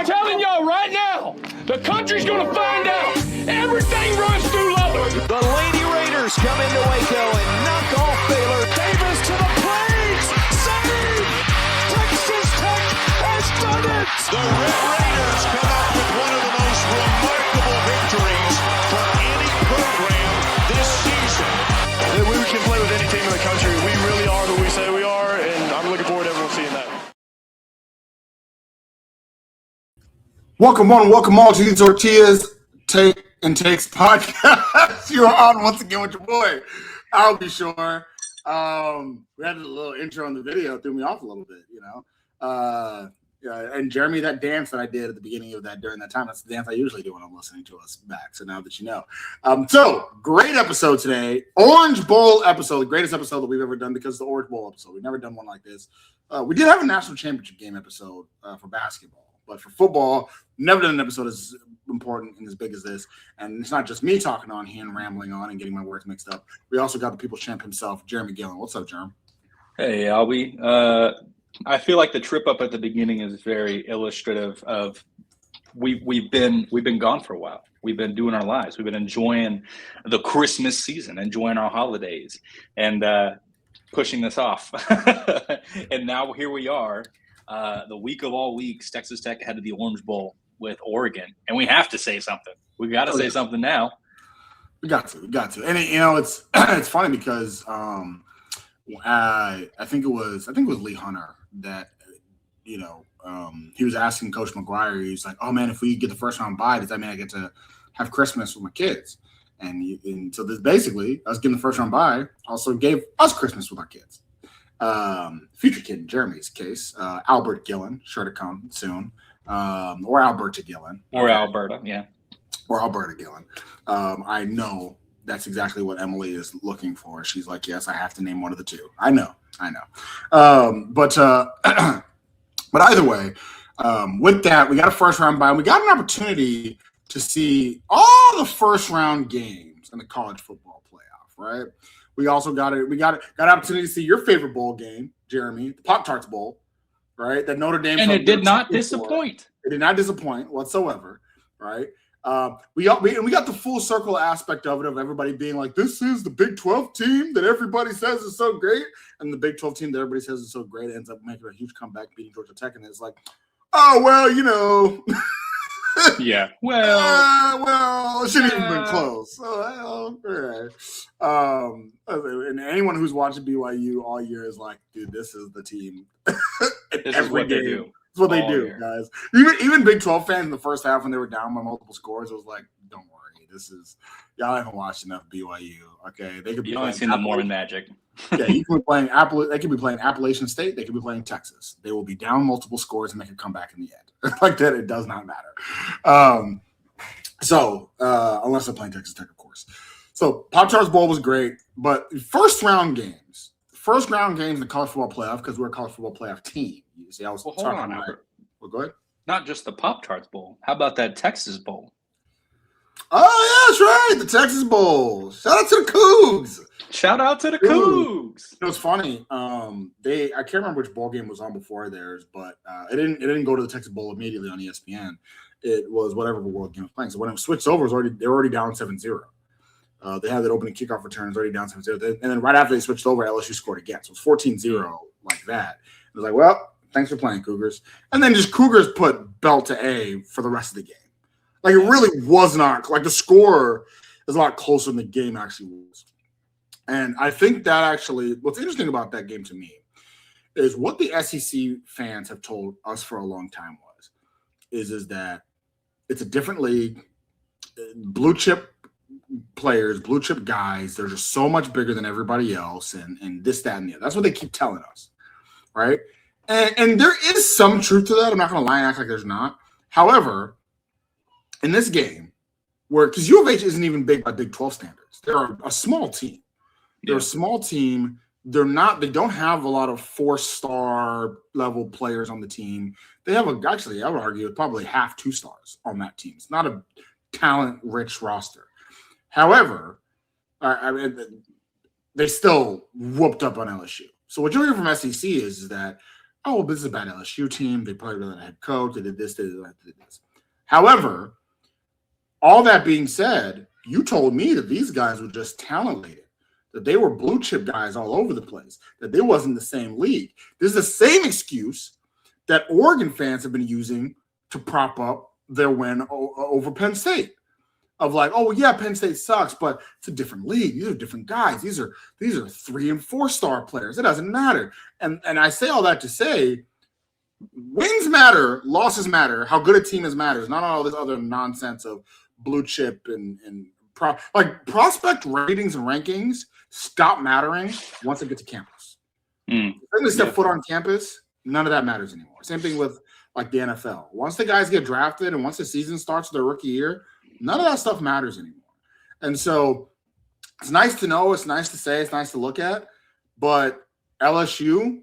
telling y'all right now, the country's going to find out. Everything runs through Lubbock. The Lady Raiders come into Waco and knock off Baylor. Davis to the plate. Save! Texas Tech has done it. The Red Raiders come out with one of the most remarkable victories for any program this season. We can play with any team in the country. We really are who we say we are, and I'm looking forward to everyone seeing that. Welcome on, welcome all to the Tortillas Take and Takes podcast. You are on once again with your boy. I'll be sure. We had a little intro in the video, threw me off a little bit, you know. And Jeremy, that dance that I did at the beginning of that during that time, that's the dance I usually do when I'm listening to us back. So now that you know. So great episode today. Orange Bowl episode, the greatest episode that we've ever done because it's the Orange Bowl episode. We've never done one like this. We did have a national championship game episode for basketball. But for football, never done an episode as important and as big as this. And it's not just me talking on here and rambling on and getting my words mixed up. We also got the people's champ himself, Jeremy Gillen. What's up, Jeremy? Hey, Albie. I feel like the trip up at the beginning is very illustrative of we've been gone for a while. We've been doing our lives. We've been enjoying the Christmas season, enjoying our holidays, and pushing this off. And now here we are. The week of all weeks, Texas Tech headed the Orange Bowl with Oregon, and we have to say something. We got to say something now. We got to, and you know it's it's funny because I think it was Lee Hunter that he was asking Coach McGuire. He's like, "Oh man, if we get the first round bye, does that mean I get to have Christmas with my kids?" And so this basically, us getting the first round bye also gave us Christmas with our kids. Future kid in Jeremy's case, Albert Gillen, sure to come soon, or Alberta Gillen, or Alberta, yeah, or Alberta Gillen. I know that's exactly what Emily is looking for. She's like, yes, I have to name one of the two. I know. But either way, with that, we got a first round bye. We got an opportunity to see all the first round games in the college football playoff, right? We also got an opportunity to see your favorite bowl game, Jeremy, the Pop-Tarts Bowl, right? That Notre Dame, and it did not disappoint. It did not disappoint whatsoever, right? We got the full circle aspect of it, of everybody being like, this is the Big 12 team that everybody says is so great, and the Big 12 team that everybody says is so great ends up making a huge comeback, beating Georgia Tech, and it's like, oh well, you know. Yeah. Well, it shouldn't even been close. So, all right. And anyone who's watching BYU all year is like, dude, this is the team. This is what they do. It's what they do, guys. Even Big 12 fans in the first half when they were down by multiple scores, it was like, don't worry. This is y'all haven't watched enough BYU. Okay. They could be only seen the Mormon Magic. Yeah, you can be playing they could be playing Appalachian State, they could be playing Texas. They will be down multiple scores and they can come back in the end. Like that, it does not matter. Unless they're playing Texas Tech, of course. So Pop-Tarts Bowl was great, but first round games in the college football playoff, because we're a college football playoff team. You see, I was talking about it. Well, go ahead. Not just the Pop-Tarts Bowl. How about that Texas Bowl? Oh, yeah, that's right. The Texas Bowl. Shout out to the Cougs. Shout out to the Cougs. It was funny. I can't remember which bowl game was on before theirs, but it didn't go to the Texas Bowl immediately on ESPN. It was whatever the world game was playing. So when it switched over, they were already down 7-0. They had that opening kickoff return, already down 7-0. And then right after they switched over, LSU scored again. So it was 14-0 like that. It was like, well, thanks for playing, Cougars. And then just Cougars put belt to A for the rest of the game. Like, it really was not – like, the score is a lot closer than the game actually was. And I think that actually – what's interesting about that game to me is what the SEC fans have told us for a long time is that it's a different league. Blue chip players, blue chip guys, they're just so much bigger than everybody else and this, that, and the other. That's what they keep telling us, right? And there is some truth to that. I'm not going to lie and act like there's not. However – in this game, because U of H isn't even big by Big 12 standards, they're a small team. They're a small team. They don't have a lot of 4-star level players on the team. They have actually, I would argue, probably half 2 stars on that team. It's not a talent-rich roster. However, they still whooped up on LSU. So what you'll hear from SEC is that oh, this is a bad LSU team. They probably did a head coach. They did this, they did that, they did this. However, all that being said, you told me that these guys were just talent-laden, that they were blue chip guys all over the place, that they wasn't the same league. This is the same excuse that Oregon fans have been using to prop up their win over Penn State. Of like, oh yeah, Penn State sucks, but it's a different league. These are different guys. These are 3 and 4 star players. It doesn't matter. And I say all that to say, wins matter, losses matter. How good a team is matters. Not all this other nonsense of blue chip and prospect ratings and rankings stop mattering once they get to campus. When they step foot on campus, none of that matters anymore. Same thing with like the NFL. Once the guys get drafted and once the season starts their rookie year, none of that stuff matters anymore. And so it's nice to know, it's nice to say, it's nice to look at. But LSU,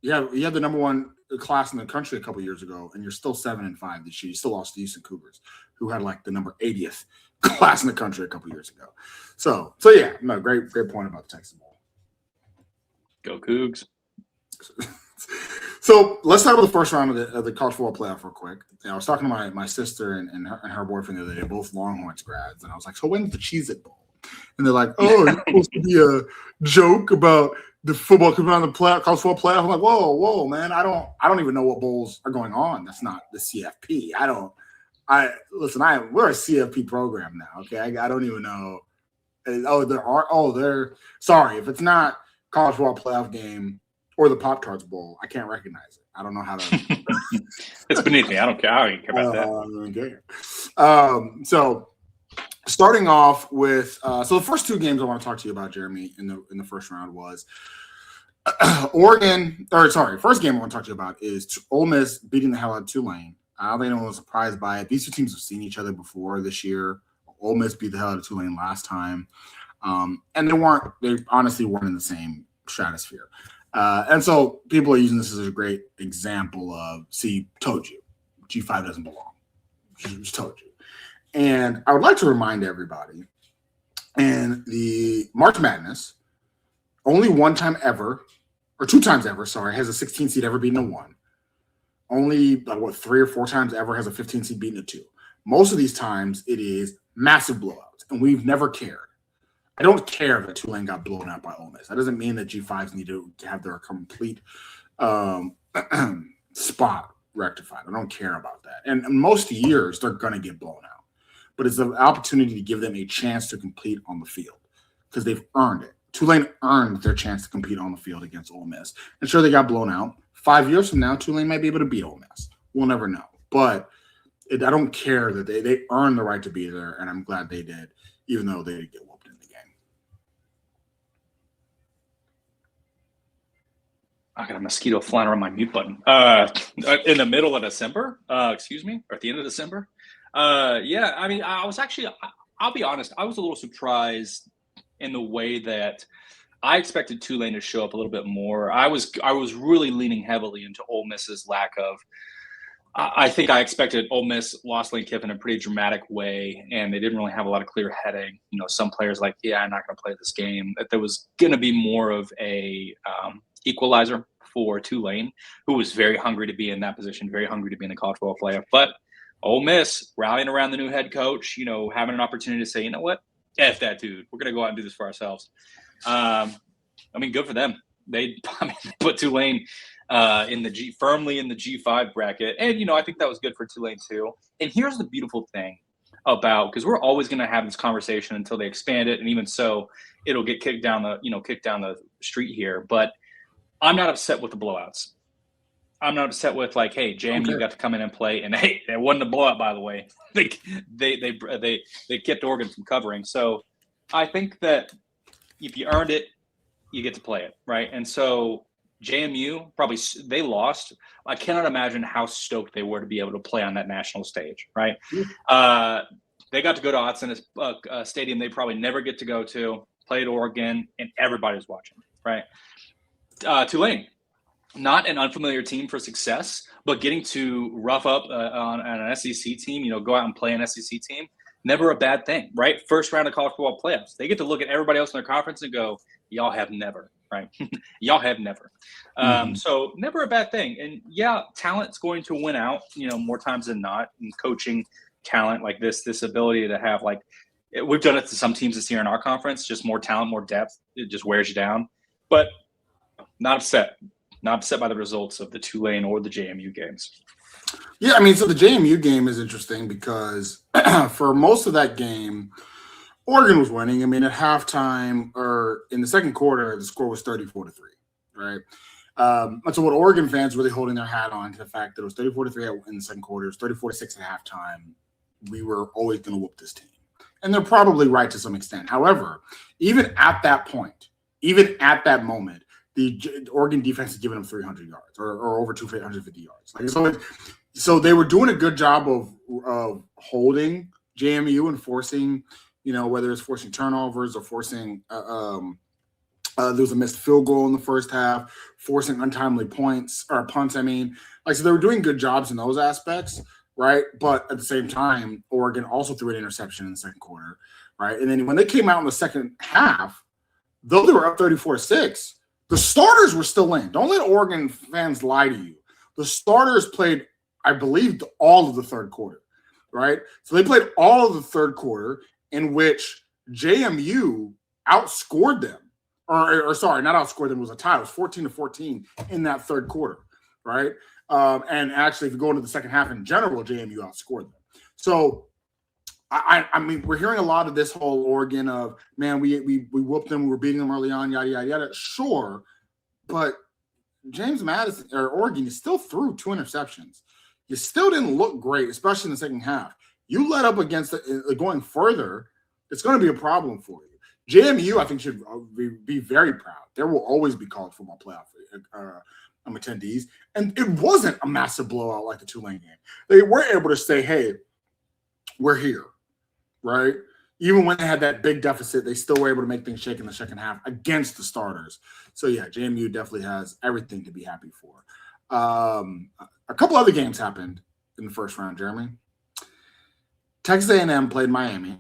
you have the number 1 class in the country a couple years ago, and you're still 7-5 this year. You still lost to Houston Cougars, who had like the number 80th class in the country a couple years ago. So yeah, no, great point about the Texas Bowl. Go Cougs. So let's talk about the first round of the college football playoff real quick. I was talking to my sister and her boyfriend the other day, both Longhorns grads, and I was like, so when's the Cheez-It Bowl? And they're like, oh, it's supposed to be a joke about the football coming on the college football playoff. I'm like, whoa, man, I don't even know what bowls are going on. That's not the CFP. We're a CFP program now, okay? I don't even know. Sorry, if it's not college football playoff game or the Pop-Tarts Bowl, I can't recognize it. I don't know how to. It's beneath me. I don't care. I don't even care about that. I don't care. So starting off with, so the first 2 games I want to talk to you about, Jeremy, in the first round was first game I want to talk to you about is Ole Miss beating the hell out of Tulane. I don't think anyone was surprised by it. These 2 teams have seen each other before this year. Ole Miss beat the hell out of Tulane last time. And they honestly weren't in the same stratosphere. And so people are using this as a great example of, see, told you, G5 doesn't belong. Just told you. And I would like to remind everybody, in the March Madness, only 1 time ever, or 2 times ever, has a 16 seed ever beaten a 1. Only, 3 or 4 times ever has a 15 seed beaten a 2. Most of these times, it is massive blowouts, and we've never cared. I don't care that Tulane got blown out by Ole Miss. That doesn't mean that G5s need to have their complete spot rectified. I don't care about that. And most years, they're going to get blown out. But it's an opportunity to give them a chance to compete on the field because they've earned it. Tulane earned their chance to compete on the field against Ole Miss. And sure, they got blown out. 5 years from now, Tulane might be able to beat Ole Miss. We'll never know. But I don't care that they earned the right to be there, and I'm glad they did, even though they did get whooped in the game. I got a mosquito flying around my mute button. In the middle of December, or at the end of December. Yeah, I mean, I'll be honest, I was a little surprised in the way that I expected Tulane to show up a little bit more. I was really leaning heavily into Ole Miss's lack of. I think I expected Ole Miss lost Lane Kiffin in a pretty dramatic way, and they didn't really have a lot of clear heading. You know, some players like, yeah, I'm not going to play this game. That there was going to be more of a equalizer for Tulane, who was very hungry to be in that position, very hungry to be in the college football playoff. But Ole Miss rallying around the new head coach, you know, having an opportunity to say, you know what, F that dude. We're going to go out and do this for ourselves. I mean, good for them. They put Tulane firmly in the G5 bracket. And, you know, I think that was good for Tulane too. And here's the beautiful thing about, because we're always going to have this conversation until they expand it. And even so, it'll get kicked down the street here. But I'm not upset with the blowouts. I'm not upset with like, hey, JMU got to come in and play. And hey, it wasn't a blowout, by the way. They kept Oregon from covering. So I think that if you earned it, you get to play it, right? And so JMU, they lost. I cannot imagine how stoked they were to be able to play on that national stage, right? They got to go to Autzen, a stadium they probably never get to go to, played Oregon, and everybody's watching, right? Tulane, not an unfamiliar team for success, but getting to rough up on an SEC team, you know, go out and play an SEC team, never a bad thing, right? First round of college football playoffs. They get to look at everybody else in their conference and go, y'all have never, right? Y'all have never. So never a bad thing. And yeah, talent's going to win out, more times than not. And coaching talent like this ability to have we've done it to some teams this year in our conference, just more talent, more depth. It just wears you down. But not upset by the results of the Tulane or the JMU games. Yeah, I mean, so the JMU game is interesting because for most of that game, Oregon was winning. I mean, at halftime or in the second quarter, the score was 34-3, right? And so what Oregon fans really holding their hat on to the fact that it was 34-3 in the second quarter, it was 34-6 at halftime. We were always going to whoop this team. And they're probably right to some extent. However, even at that point, even at that moment, the Oregon defense is giving them 300 yards or over 250 yards. So they were doing a good job of holding JMU and forcing, whether it's forcing turnovers or forcing there was a missed field goal in the first half, forcing untimely punts. So they were doing good jobs in those aspects, right? But at the same time, Oregon also threw an interception in the second quarter, right? And then when they came out in the second half, though they were up 34-6, the starters were still in. Don't let Oregon fans lie to you. The starters played, I believe, all of the third quarter, right? So they played all of the third quarter, in which JMU outscored them. Or sorry, not outscored them. It was a tie. It was 14-14 in that third quarter, right? And actually, if you go into the second half in general, JMU outscored them. So, I mean, we're hearing a lot of this whole Oregon of, man, we whooped them, we were beating them early on, yada, yada, yada. Sure, but James Madison, or Oregon, you still threw 2 interceptions. You still didn't look great, especially in the second half. You let up against going further, it's going to be a problem for you. JMU, I think, should be very proud. There will always be college football playoff attendees. And it wasn't a massive blowout like the Tulane game. They were able to say, hey, we're here, right? Even when they had that big deficit, they still were able to make things shake in the second half against the starters. So, yeah, JMU definitely has everything to be happy for. A couple other games happened in the first round, Jeremy. Texas A&M played Miami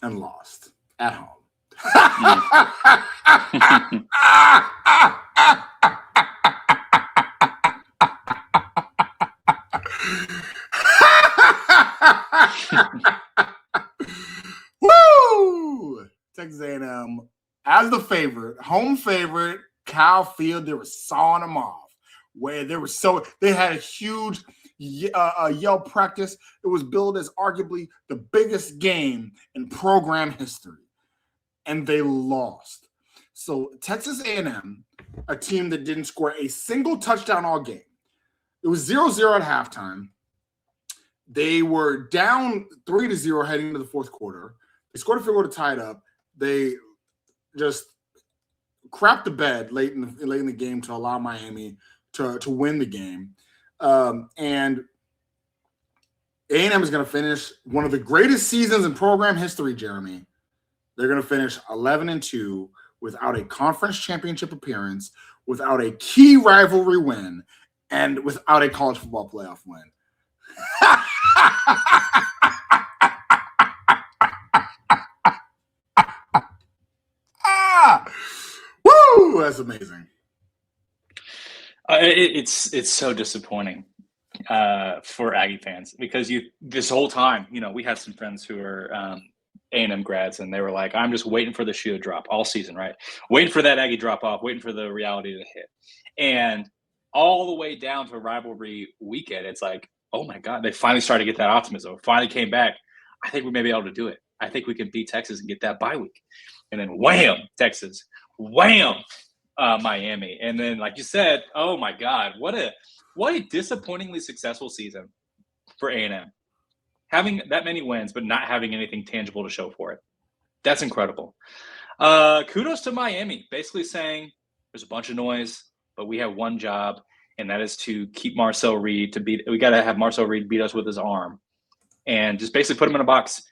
and lost at home. Woo! Texas A&M as the favorite, home favorite, Kyle Field. They were sawing them off. Where they had a huge yell practice. It was billed as arguably the biggest game in program history, and they lost. So Texas A&M, a team that didn't score a single touchdown all game. It was 0-0 at halftime. They were down 3-0 heading into the fourth quarter. They scored a field goal to tie it up. They just crapped the bed late in the game to allow Miami to win the game. And A&M is going to finish one of the greatest seasons in program history, Jeremy. They're going to finish 11-2 without a conference championship appearance, without a key rivalry win, and without a college football playoff win. Woo! That's amazing. It's so disappointing for Aggie fans because this whole time, we had some friends who are A&M grads, and they were like, I'm just waiting for the shoe to drop all season, right? Waiting for that Aggie drop off, waiting for the reality to hit. And all the way down to rivalry weekend, it's like, oh my God, they finally started to get that optimism. Finally came back. I think we may be able to do it. I think we can beat Texas and get that bye week. And then wham, Texas. Wham, Miami. And then, like you said, oh my God, what a disappointingly successful season for A&M. Having that many wins, but not having anything tangible to show for it. That's incredible. Kudos to Miami, basically saying there's a bunch of noise, but we have one job, and that is to keep Marcel Reed we got to have Marcel Reed beat us with his arm and just basically put him in a box.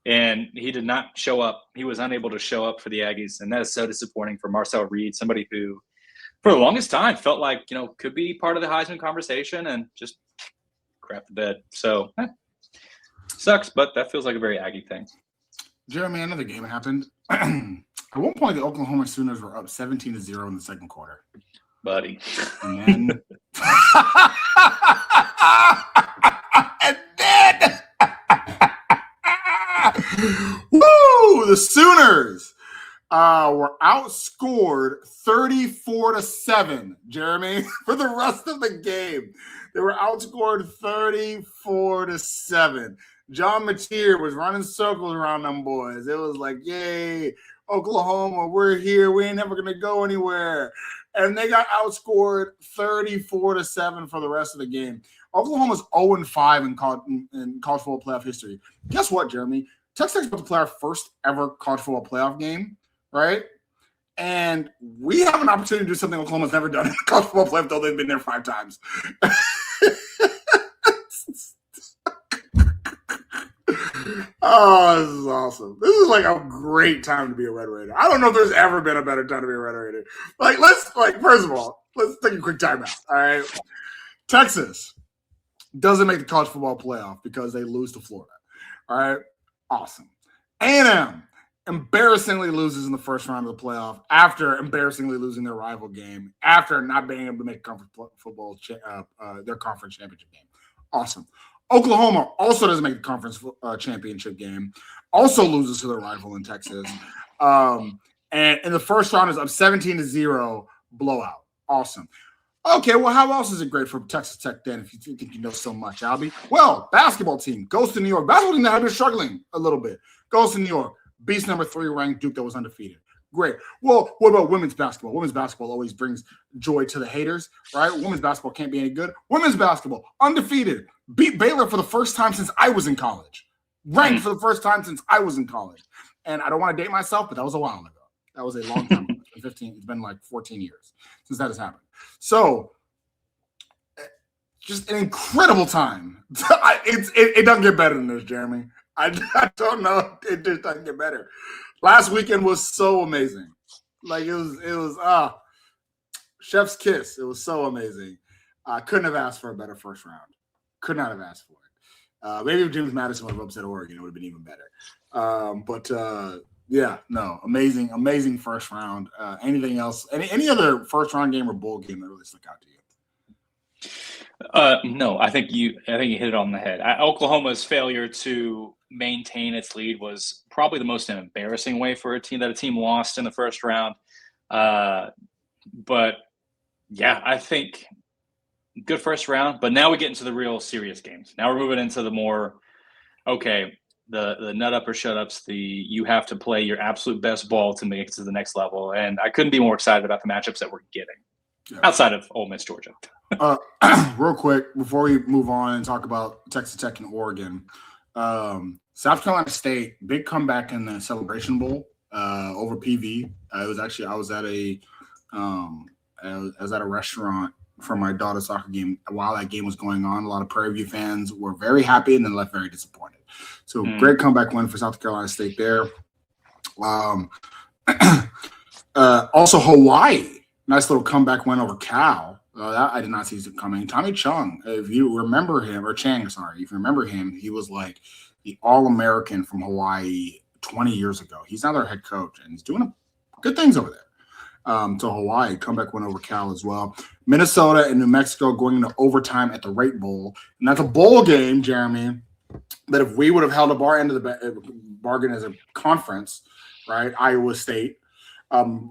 And he did not show up. He was unable to show up for the Aggies. And that is so disappointing for Marcel Reed, somebody who, for the longest time, felt like, could be part of the Heisman conversation and just crap the bed. So, sucks, but that feels like a very Aggie thing. Jeremy, another game happened. At one point, the Oklahoma Sooners were up 17-0 in the second quarter. Buddy. And then, and then, woo! The Sooners were outscored 34-7. Jeremy, for the rest of the game, they were outscored 34-7. John Mateer was running circles around them boys. It was like, yay, Oklahoma, we're here. We ain't never gonna go anywhere. And they got outscored 34-7 for the rest of the game. Oklahoma's 0-5 in college football playoff history. Guess what, Jeremy? Texas Tech's about to play our first ever college football playoff game, right? And we have an opportunity to do something Oklahoma's never done in the college football playoff, though they've been there 5 times. Oh, this is awesome. This is like a great time to be a Red Raider. I don't know if there's ever been a better time to be a Red Raider. First of all, let's take a quick timeout. All right. Texas doesn't make the college football playoff because they lose to Florida. All right. Awesome. A&M embarrassingly loses in the first round of the playoff after embarrassingly losing their rival game, after not being able to make their conference championship game. Awesome. Oklahoma also doesn't make the conference championship game, also loses to their rival in Texas. And in the first round is up 17-0 blowout. Awesome. Okay, well, how else is it great for Texas Tech then if you think you know so much, Albie? Well, basketball team goes to New York. Basketball team that had been struggling a little bit. Goes to New York. Beats number 3 ranked Duke that was undefeated. Great. Well, what about women's basketball? Women's basketball always brings joy to the haters, right? Women's basketball can't be any good. Women's basketball, undefeated. Beat Baylor for the first time since I was in college. Ranked for the first time since I was in college. And I don't want to date myself, but that was a while ago. That was a long time ago. It's been like 14 years since that has happened. So, just an incredible time. It doesn't get better than this, Jeremy. I don't know. It just doesn't get better. Last weekend was so amazing. Like it was chef's kiss. It was so amazing. Couldn't have asked for a better first round. Could not have asked for it. Maybe if James Madison would have upset Oregon, it would have been even better. Amazing first round. Anything else? Any other first round game or bowl game that really stuck out to you? No, I think you hit it on the head. Oklahoma's failure to maintain its lead was probably the most embarrassing way for a team lost in the first round. But yeah, I think good first round. But now we get into the real serious games. Now we're moving into the more the nut up or shut ups. You have to play your absolute best ball to make it to the next level. And I couldn't be more excited about the matchups that we're getting outside of Ole Miss, Georgia. Real quick before we move on and talk about Texas Tech and Oregon, South Carolina State big comeback in the Celebration Bowl over PV. It was actually I was at a restaurant for my daughter's soccer game while that game was going on. A lot of Prairie View fans were very happy and then left very disappointed. So great comeback win for South Carolina State there. Also Hawaii, nice little comeback win over Cal. That I did not see it coming. Tommy Chung, if you remember him, or Chang, sorry, if you remember him, he was like the All-American from Hawaii 20 years ago. He's now their head coach, and he's doing good things over there. To Hawaii, comeback win over Cal as well. Minnesota and New Mexico going into overtime at the Rate Bowl. And that's a bowl game, Jeremy, that if we would have held up our end of the bargain as a conference, right, Iowa State,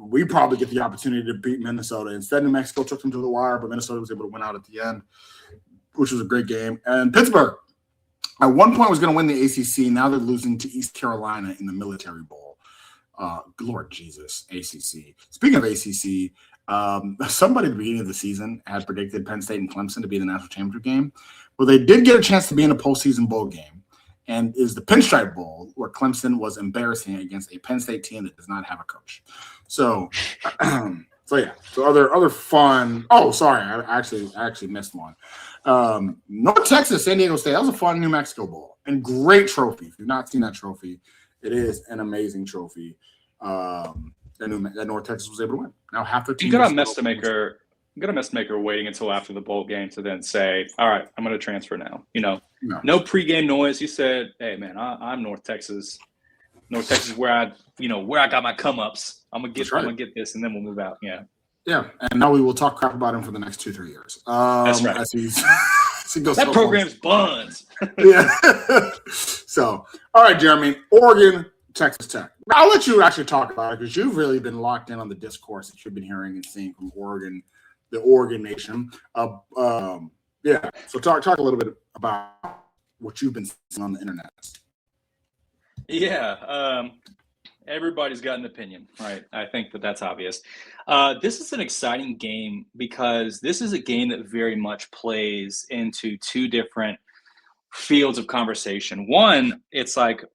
we probably get the opportunity to beat Minnesota. Instead, New Mexico took them to the wire, but Minnesota was able to win out at the end, which was a great game. And Pittsburgh, at one point, was going to win the ACC. Now they're losing to East Carolina in the Military Bowl. Lord Jesus, ACC. Speaking of ACC, somebody at the beginning of the season had predicted Penn State and Clemson to be in the national championship game. Well, they did get a chance to be in a postseason bowl game, and is the Pinstripe Bowl, where Clemson was embarrassing against a Penn State team that does not have a coach. So, So other fun. Oh, sorry, I actually missed one. North Texas, San Diego State. That was a fun New Mexico Bowl and great trophy. If you've not seen that trophy, it is an amazing trophy. That North Texas was able to win. Now half the team. You got a mess to maker waiting until after the bowl game to then say, "All right, I'm going to transfer now." No pregame noise. You said, "Hey, man, I'm North Texas. North Texas, where I got my come ups. I'm gonna Right. this, and then we'll move out. Yeah. Yeah, and now we will talk crap about him for the next 2-3 years. That's right. As he goes that program's buns. Yeah. So, all right, Jeremy, Oregon, Texas Tech. I'll let you actually talk about it because you've really been locked in on the discourse that you've been hearing and seeing from Oregon, the Oregon nation. Yeah. So talk a little bit about what you've been seeing on the internet. Yeah. Everybody's got an opinion, right? I think that's obvious. This is an exciting game because this is a game that very much plays into two different fields of conversation. One, it's like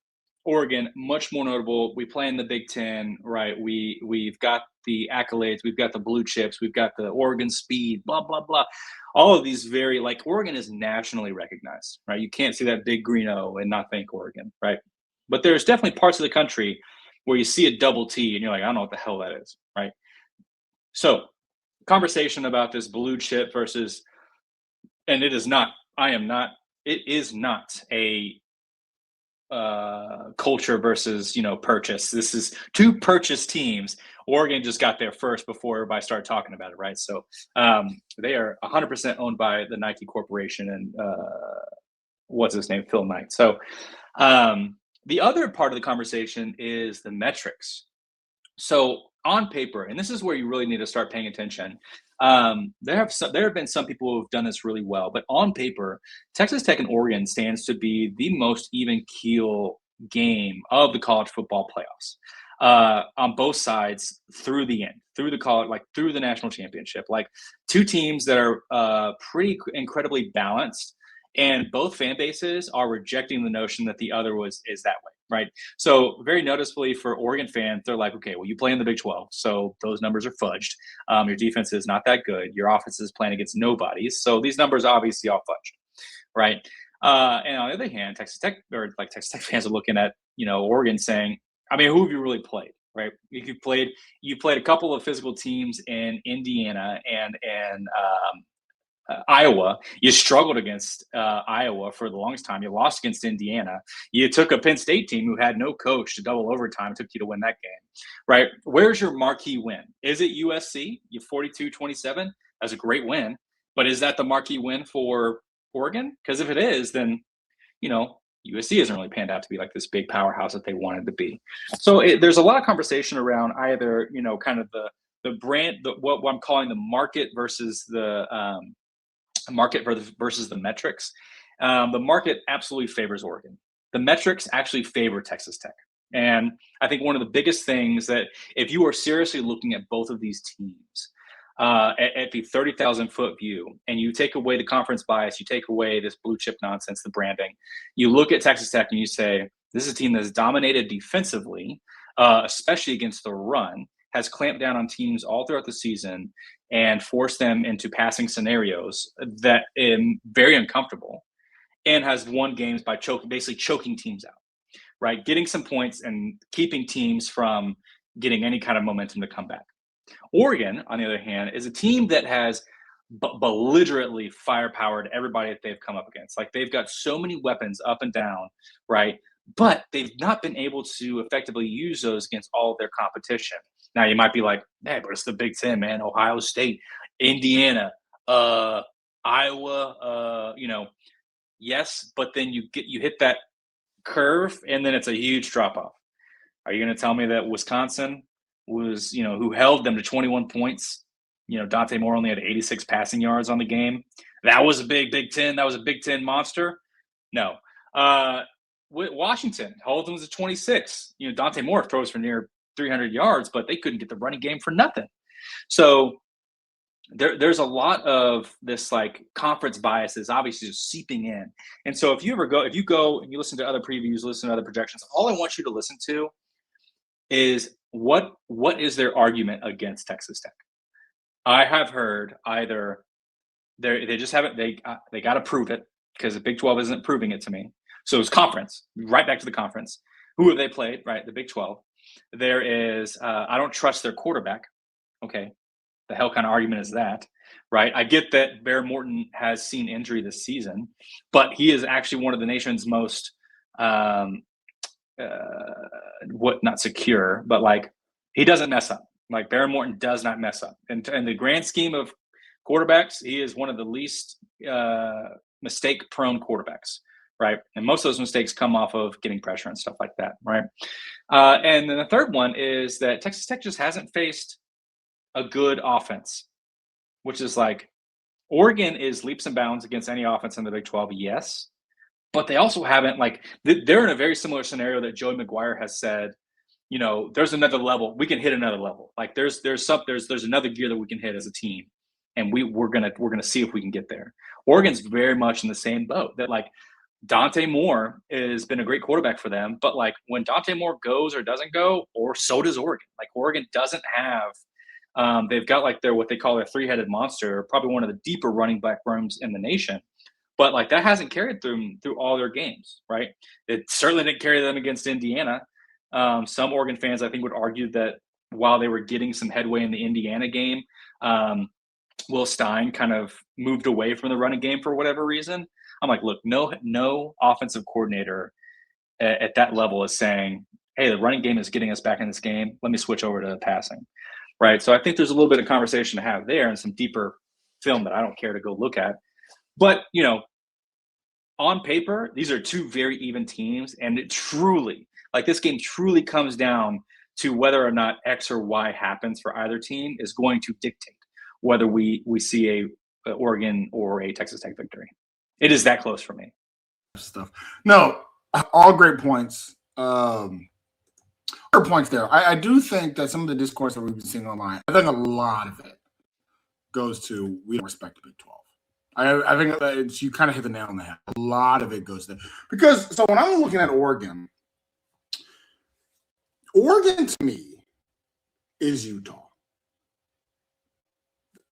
Oregon, much more notable. We play in the Big Ten, right? We've got the accolades, we've got the blue chips, we've got the Oregon speed, blah blah blah. All of these very Oregon is nationally recognized, right? You can't see that big green O and not think Oregon, right? But there's definitely parts of the country where you see a double T and you're like, I don't know what the hell that is, right? So, conversation about this blue chip versus, and it is not a culture versus purchase. This is two purchase teams. Oregon just got there first before everybody started talking about it, right? So they are 100% owned by the Nike Corporation and what's his name, Phil Knight. So the other part of the conversation is the metrics. So on paper, and this is where you really need to start paying attention. There have been some people who have done this really well, but on paper, Texas Tech and Oregon stands to be the most even keel game of the college football playoffs on both sides through the end, through the college, through the national championship. Two teams that are pretty incredibly balanced, and both fan bases are rejecting the notion that the other is that way. Right. So very noticeably for Oregon fans, they're like, okay, well, you play in the Big 12, so those numbers are fudged. Your defense is not that good. Your offense is playing against nobodies. So these numbers are obviously all fudged. Right. And on the other hand, Texas Tech fans are looking at, Oregon saying, I mean, who have you really played? Right. You played a couple of physical teams in Indiana and Iowa. You struggled against Iowa for the longest time. You lost against Indiana. You took a Penn State team who had no coach to double overtime. It took you to win that game, right? Where's your marquee win? Is it USC? You 42-27. That's a great win. But is that the marquee win for Oregon? Because if it is, then, USC hasn't really panned out to be like this big powerhouse that they wanted to be. So there's a lot of conversation around either, kind of the brand, what I'm calling the market versus the market versus the metrics. The market absolutely favors Oregon. The metrics actually favor Texas Tech. And I think one of the biggest things that if you are seriously looking at both of these teams at the 30,000 foot view, and you take away the conference bias, you take away this blue chip nonsense, the branding, you look at Texas Tech and you say, this is a team that's dominated defensively, especially against the run, has clamped down on teams all throughout the season and forced them into passing scenarios that are very uncomfortable, and has won games by basically choking teams out, right? Getting some points and keeping teams from getting any kind of momentum to come back. Oregon, on the other hand, is a team that has belligerently firepowered everybody that they've come up against. They've got so many weapons up and down, right? But they've not been able to effectively use those against all of their competition. Now you might be like, hey, but it's the Big Ten, man. Ohio State, Indiana, Iowa, yes, but then you hit that curve and then it's a huge drop off. Are you going to tell me that Wisconsin was, who held them to 21 points? Dante Moore only had 86 passing yards on the game. That was a Big Ten. That was a Big Ten monster. No. Washington holds them to 26. Dante Moore throws for near 300 yards, but they couldn't get the running game for nothing. So there's a lot of this conference biases obviously just seeping in. And so if you go and you listen to other previews, listen to other projections, all I want you to listen to is what is their argument against Texas Tech. I have heard either they just haven't, they got to prove it because the Big 12 isn't proving it to me. So it's conference, right back to the conference. Who have they played? Right, the Big 12. There is, I don't trust their quarterback. Okay, the hell kind of argument is that, right? I get that Bear Morton has seen injury this season, but he is actually one of the nation's most not secure, but like he doesn't mess up. Like Baron Morton does not mess up. And in the grand scheme of quarterbacks, he is one of the least mistake-prone quarterbacks, right? And most of those mistakes come off of getting pressure and stuff like that, right? And then the third one is that Texas Tech just hasn't faced a good offense, which is like Oregon is leaps and bounds against any offense in the Big 12, yes. But they also haven't, like, they're in a very similar scenario that Joey McGuire has said, you know, there's another level. We can hit another level. Like there's another gear that we can hit as a team. And we're gonna see if we can get there. Oregon's very much in the same boat that like Dante Moore has been a great quarterback for them, but like when Dante Moore goes or doesn't go, or so does Oregon. Like Oregon doesn't have they've got like what they call their three-headed monster, probably one of the deeper running back rooms in the nation. But like that hasn't carried through all their games, right? It certainly didn't carry them against Indiana. Some Oregon fans, I think, would argue that while they were getting some headway in the Indiana game, Will Stein kind of moved away from the running game for whatever reason. I'm like, look, no offensive coordinator at that level is saying, hey, the running game is getting us back in this game. Let me switch over to passing, right? So I think there's a little bit of conversation to have there and some deeper film that I don't care to go look at. But, you know, on paper, these are two very even teams. And it truly, like this game truly comes down to whether or not X or Y happens for either team is going to dictate whether we see a Oregon or a Texas Tech victory. It is that close for me. Stuff. No, all great points. Points there. I do think that some of the discourse that we've been seeing online, I think a lot of it goes to we don't respect the Big 12. I think that you kind of hit the nail on the head. A lot of it goes there. Because, so when I'm looking at Oregon to me is Utah.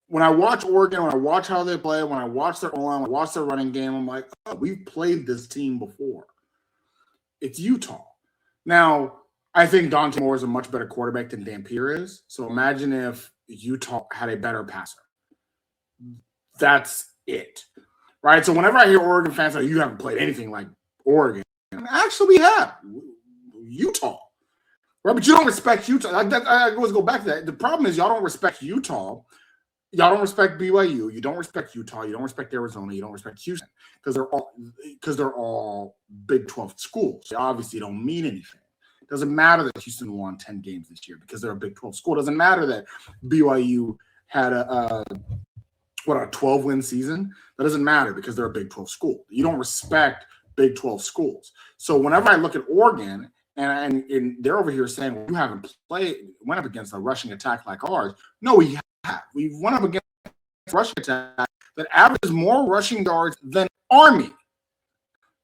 When I watch Oregon, when I watch how they play, when I watch their O-line, when I watch their running game, I'm like, oh, we've played this team before. It's Utah. Now, I think Dante Moore is a much better quarterback than Dampier is. So imagine if Utah had a better passer. That's it, right? So whenever I hear Oregon fans say, you haven't played anything like Oregon, actually we have. Utah, right? But you don't respect Utah. I always go back to that. The problem is y'all don't respect Utah. Y'all don't respect BYU. You don't respect Utah. You don't respect Arizona. You don't respect Houston because they're all Big 12 schools. They obviously don't mean anything. It doesn't matter that Houston won 10 games this year because they're a Big 12 school. It doesn't matter that BYU had a 12-win season. That doesn't matter because they're a Big 12 school. You don't respect Big 12 schools. So whenever I look at Oregon and they're over here saying, well, you haven't went up against a rushing attack like ours. No, we have. We've went up against a rushing attack that averages more rushing yards than Army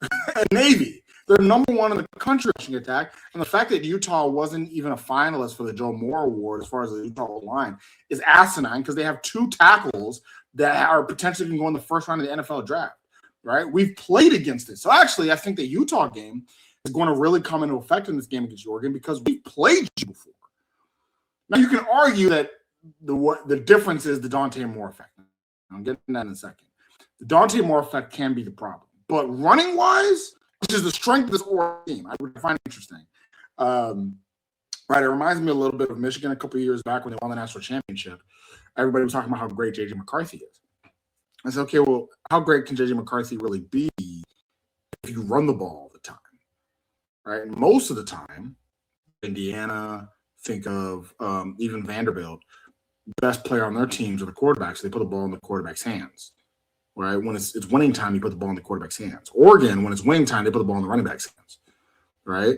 and Navy. They're number one in the country rushing attack. And the fact that Utah wasn't even a finalist for the Joe Moore Award as far as the Utah line is asinine because they have two tackles that are potentially going to go in the first round of the NFL draft, right? We've played against it. So actually, I think the Utah game is going to really come into effect in this game against Oregon because we've played you before. Now, you can argue that the difference is the Dante Moore effect. I'm getting that in a second. The Dante Moore effect can be the problem. But running-wise, which is the strength of this Oregon team, I would find it interesting. Right, it reminds me a little bit of Michigan a couple of years back when they won the national championship. Everybody was talking about how great J.J. McCarthy is. I said, okay, well, how great can J.J. McCarthy really be if you run the ball all the time? Right, and most of the time, Indiana, think of even Vanderbilt, the best player on their teams are the quarterbacks. They put the ball in the quarterback's hands. Right, when it's winning time, you put the ball in the quarterback's hands. Oregon, when it's winning time, they put the ball in the running back's hands. Right,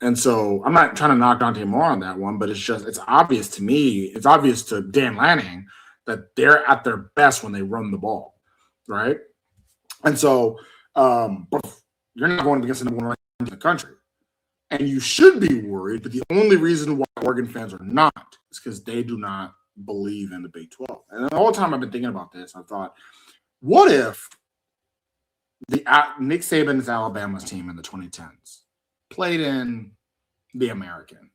and so I'm not trying to knock Dante Moore on that one, but it's obvious to me, it's obvious to Dan Lanning that they're at their best when they run the ball, right? And so but you're not going against the number one in the country. And you should be worried, but the only reason why Oregon fans are not is because they do not believe in the Big 12. And the whole time I've been thinking about this, I thought, what if Nick Saban's Alabama's team in the 2010s played in the American?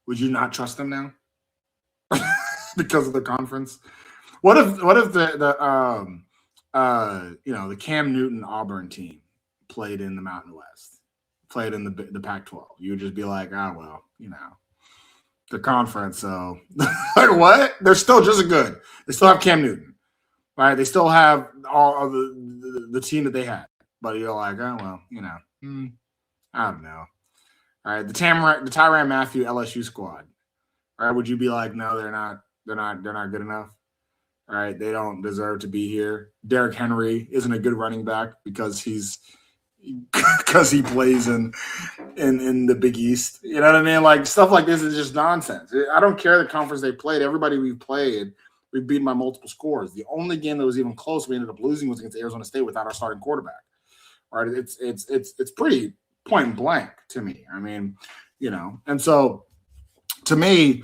Would you not trust them now because of the conference? What if the Cam Newton Auburn team played in the Mountain West? played in the Pac-12. You would just be like, well, the conference. So like what? They're still just as good. They still have Cam Newton, right? They still have all of the team that they had. But you're like, I don't know. All right, the Tyrann Mathieu LSU squad. All right, would you be like, no, they're not good enough? All right, they don't deserve to be here. Derrick Henry isn't a good running back because he plays in the Big East. You know what I mean? Like stuff like this is just nonsense. I don't care the conference they played. Everybody we've played, we've beaten by multiple scores. The only game that was even close we ended up losing was against Arizona State without our starting quarterback. All right, it's pretty point blank to me. I mean, and so to me,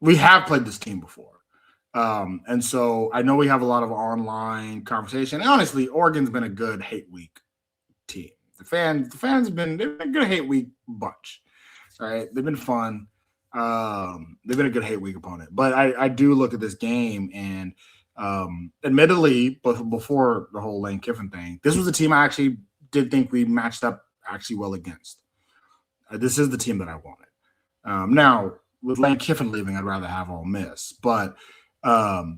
we have played this team before. And so I know we have a lot of online conversation. And honestly, Oregon's been a good hate week team. The fans have been a good hate week bunch. All right. They've been fun. They've been a good hate week opponent. But I do look at this game and admittedly, but before the whole Lane Kiffin thing, this was a team I actually did think we matched up actually well against. This is the team that I wanted. Now, with Lane Kiffin leaving, I'd rather have Ole Miss. But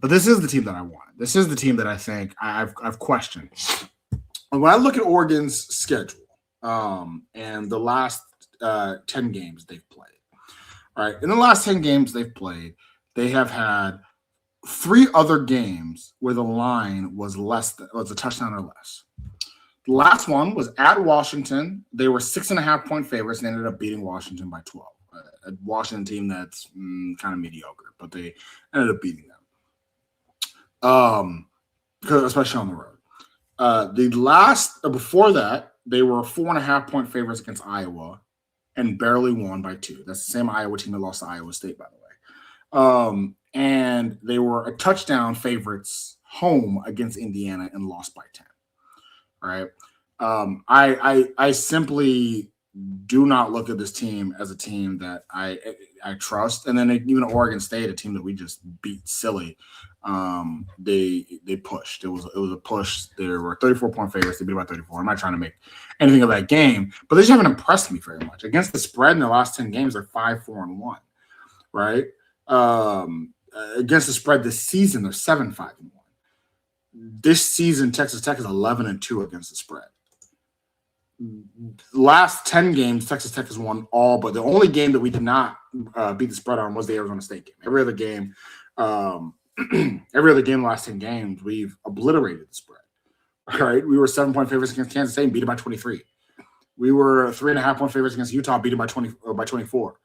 this is the team that I wanted. This is the team that I think I've questioned. And when I look at Oregon's schedule and the last 10 games they've played, all right, in the last 10 games they've played, they have had 3 other games where the line was a touchdown or less. The last one was at Washington. They were 6.5-point favorites and ended up beating Washington by 12. A Washington team that's kind of mediocre, but they ended up beating them. Especially on the road. The last before that, they were 4.5-point favorites against Iowa and barely won by 2. That's the same Iowa team that lost to Iowa State, by the way. And they were a touchdown favorites home against Indiana and lost by 10. All right. I simply do not look at this team as a team that I trust. And then even Oregon State, a team that we just beat silly, they pushed. It was a push. There were 34-point favorites. They beat by 34. I'm not trying to make anything of that game, but they just haven't impressed me very much. Against the spread in the last 10 games, they're 5-4-1, right? Against the spread this season, they're 7-5-1. This season, Texas Tech is 11-2 against the spread. Last 10 games, Texas Tech has won all, but the only game that we did not beat the spread on was the Arizona State game. Every other game in the last 10 games, we've obliterated the spread. All right, we were 7-point favorites against Kansas State and beat it by 23. We were 3.5-point favorites against Utah, beat it by 24.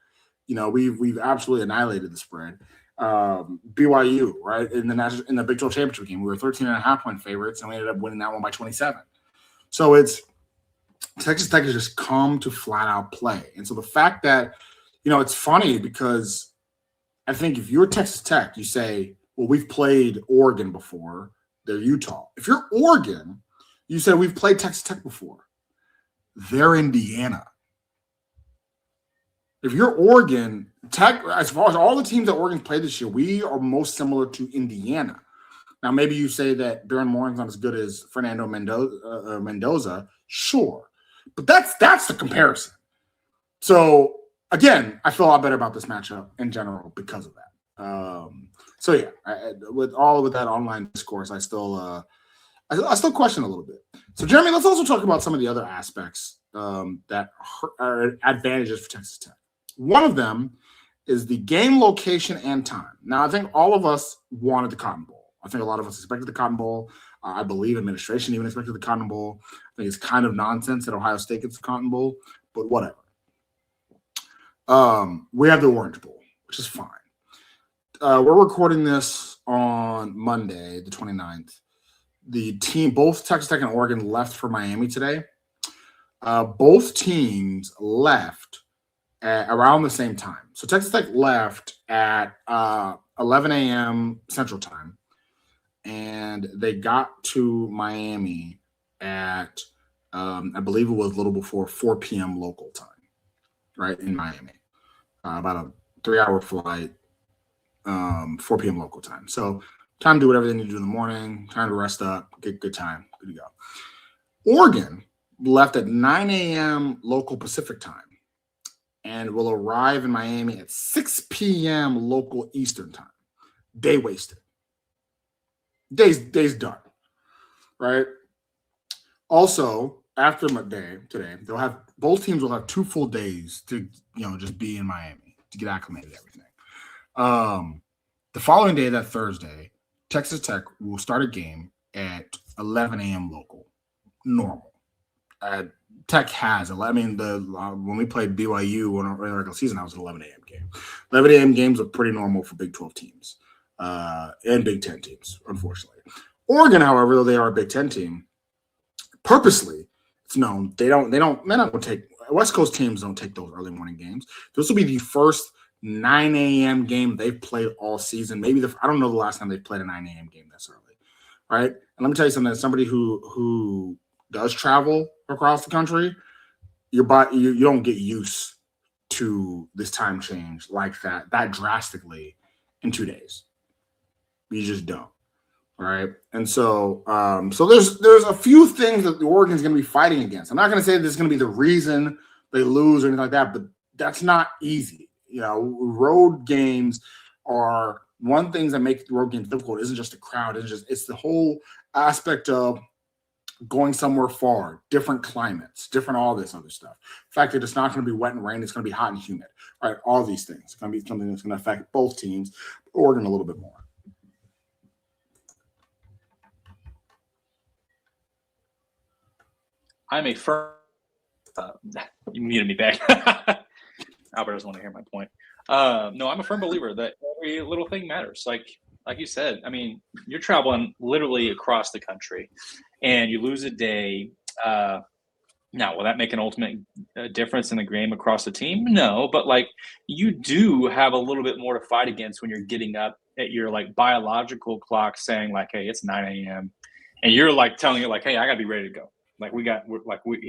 We've absolutely annihilated the spread. BYU, right, in the Big 12 championship game, we were 13.5-point favorites, and we ended up winning that one by 27. So it's Texas Tech has just come to flat out play. And so the fact that, it's funny because I think if you're Texas Tech, you say, well, we've played Oregon before. They're Utah. If you're Oregon, you say we've played Texas Tech before. They're Indiana. If you're Oregon, Tech, as far as all the teams that Oregon's played this year, we are most similar to Indiana. Now, maybe you say that Baron Morgan's not as good as Fernando Mendoza. Sure. But that's the comparison. So, again, I feel a lot better about this matchup in general because of that. With that online discourse, I still question a little bit. So, Jeremy, let's also talk about some of the other aspects that are advantages for Texas Tech. One of them is the game location and time. Now, I think all of us wanted the Cotton Bowl. I think a lot of us expected the Cotton Bowl. I believe administration even expected the Cotton Bowl. I think it's kind of nonsense that Ohio State gets the Cotton Bowl, but whatever. We have the Orange Bowl, which is fine. We're recording this on Monday, the 29th. The team, both Texas Tech and Oregon, left for Miami today. Both teams left at around the same time. So Texas Tech left at 11 a.m. Central Time, and they got to Miami at, I believe it was a little before 4 p.m. local time, right, in Miami. About a 3-hour flight, 4 p.m. local time. So time to do whatever they need to do in the morning, time to rest up, get good time, good to go. Oregon left at 9 a.m. local Pacific time and will arrive in Miami at 6 p.m. local Eastern time. Day wasted. Day's done, right? Also, after my day today, both teams will have 2 full days to just be in Miami to get acclimated to everything. The following day, that Thursday, Texas Tech will start a game at 11 a.m. local, normal. Tech has. I mean, when we played BYU in our regular season, that was an 11 a.m. game. 11 a.m. games are pretty normal for Big 12 teams and Big 10 teams, unfortunately. Oregon, however, though they are a Big 10 team, purposely, it's known they're not going to take. West Coast teams don't take those early morning games. This will be the first 9 a.m. game they've played all season. Maybe I don't know the last time they played a 9 a.m. game this early, right? And let me tell you something. As somebody who does travel across the country, you don't get used to this time change like that drastically in 2 days. You just don't, right? And so there's a few things that the Oregon's going to be fighting against. I'm not going to say this is going to be the reason they lose or anything like that, but that's not easy. Road games are one thing that make the road games difficult. Isn't just the crowd. It's the whole aspect of going somewhere far, different climates, different all this other stuff. The fact that it's not going to be wet and rain, it's going to be hot and humid. Right, all these things. It's going to be something that's going to affect both teams, Oregon a little bit more. I'm a firm. You muted me back. Albert doesn't want to hear my point. No, I'm a firm believer that every little thing matters. Like you said, I mean, you're traveling literally across the country, and you lose a day. Now, will that make an ultimate difference in the game across the team? No, but you do have a little bit more to fight against when you're getting up at your biological clock, saying "Hey, it's 9 a.m." and you're telling it "Hey, I gotta be ready to go." Here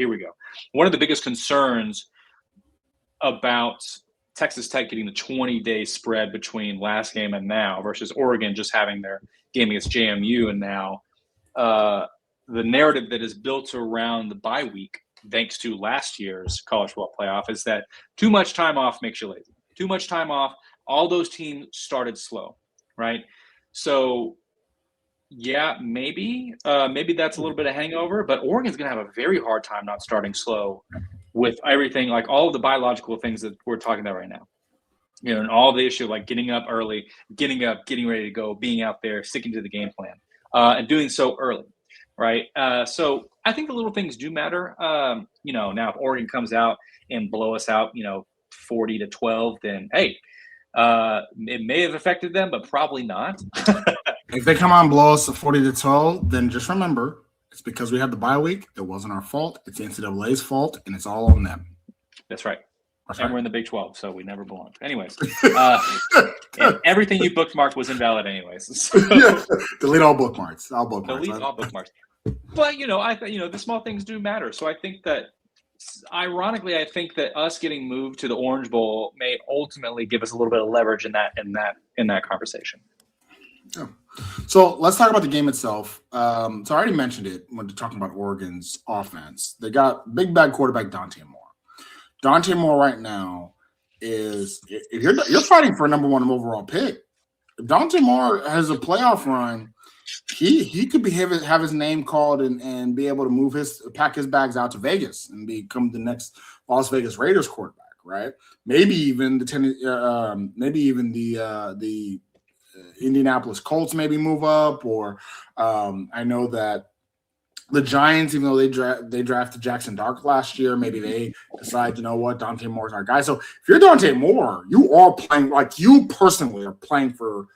we go. One of the biggest concerns about Texas Tech getting the 20-day spread between last game and now versus Oregon just having their game against JMU and now, the narrative that is built around the bye week, thanks to last year's college football playoff, is that too much time off makes you lazy. Too much time off. All those teams started slow, right? So, yeah, maybe that's a little bit of hangover, but Oregon's going to have a very hard time not starting slow with everything, all of the biological things that we're talking about right now. And all the issue getting up early, getting ready to go, being out there, sticking to the game plan, and doing so early, right? So I think the little things do matter. Now if Oregon comes out and blow us out, 40-12, then hey, it may have affected them, but probably not. If they come on and blow us 40-12, then just remember it's because we had the bye week. It wasn't our fault. It's NCAA's fault, and it's all on them. That's right. That's and right. we're in the Big 12, so we never belonged. Anyways, and everything you bookmarked was invalid anyways. So, delete all bookmarks. All bookmarks. Delete all bookmarks. But, the small things do matter. So I think that, ironically, us getting moved to the Orange Bowl may ultimately give us a little bit of leverage in that conversation. Yeah. So let's talk about the game itself. So I already mentioned it when talking about Oregon's offense. They got big bad quarterback Dante Moore. Dante Moore right now is, if you're fighting for a number 1 overall pick. If Dante Moore has a playoff run, he could have his name called and be able to pack his bags out to Vegas and become the next Las Vegas Raiders quarterback, right? Maybe even the Indianapolis Colts maybe move up, or I know that the Giants, even though they drafted Jackson Dark last year, maybe they decide, Dante Moore's our guy. So if you're Dante Moore, you are playing, you personally are playing for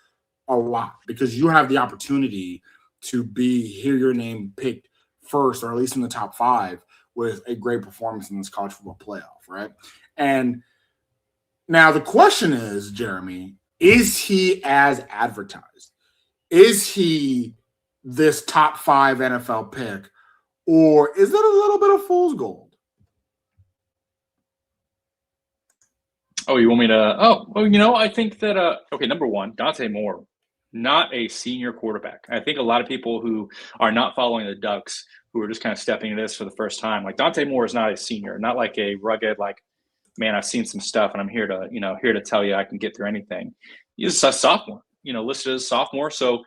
a lot because you have the opportunity to hear your name picked first, or at least in the top 5 with a great performance in this college football playoff, right? And now the question is, Jeremy, is he as advertised? Is he this top 5 NFL pick, or is it a little bit of fool's gold? Oh, you want me to? Oh, well, I think that. Okay, number 1, Dante Moore not a senior quarterback. I think a lot of people who are not following the Ducks, who are just kind of stepping into this for the first time, like Dante Moore is not a senior, not like a rugged, like, man, I've seen some stuff and I'm here to tell you I can get through anything. He's a sophomore, listed as a sophomore. So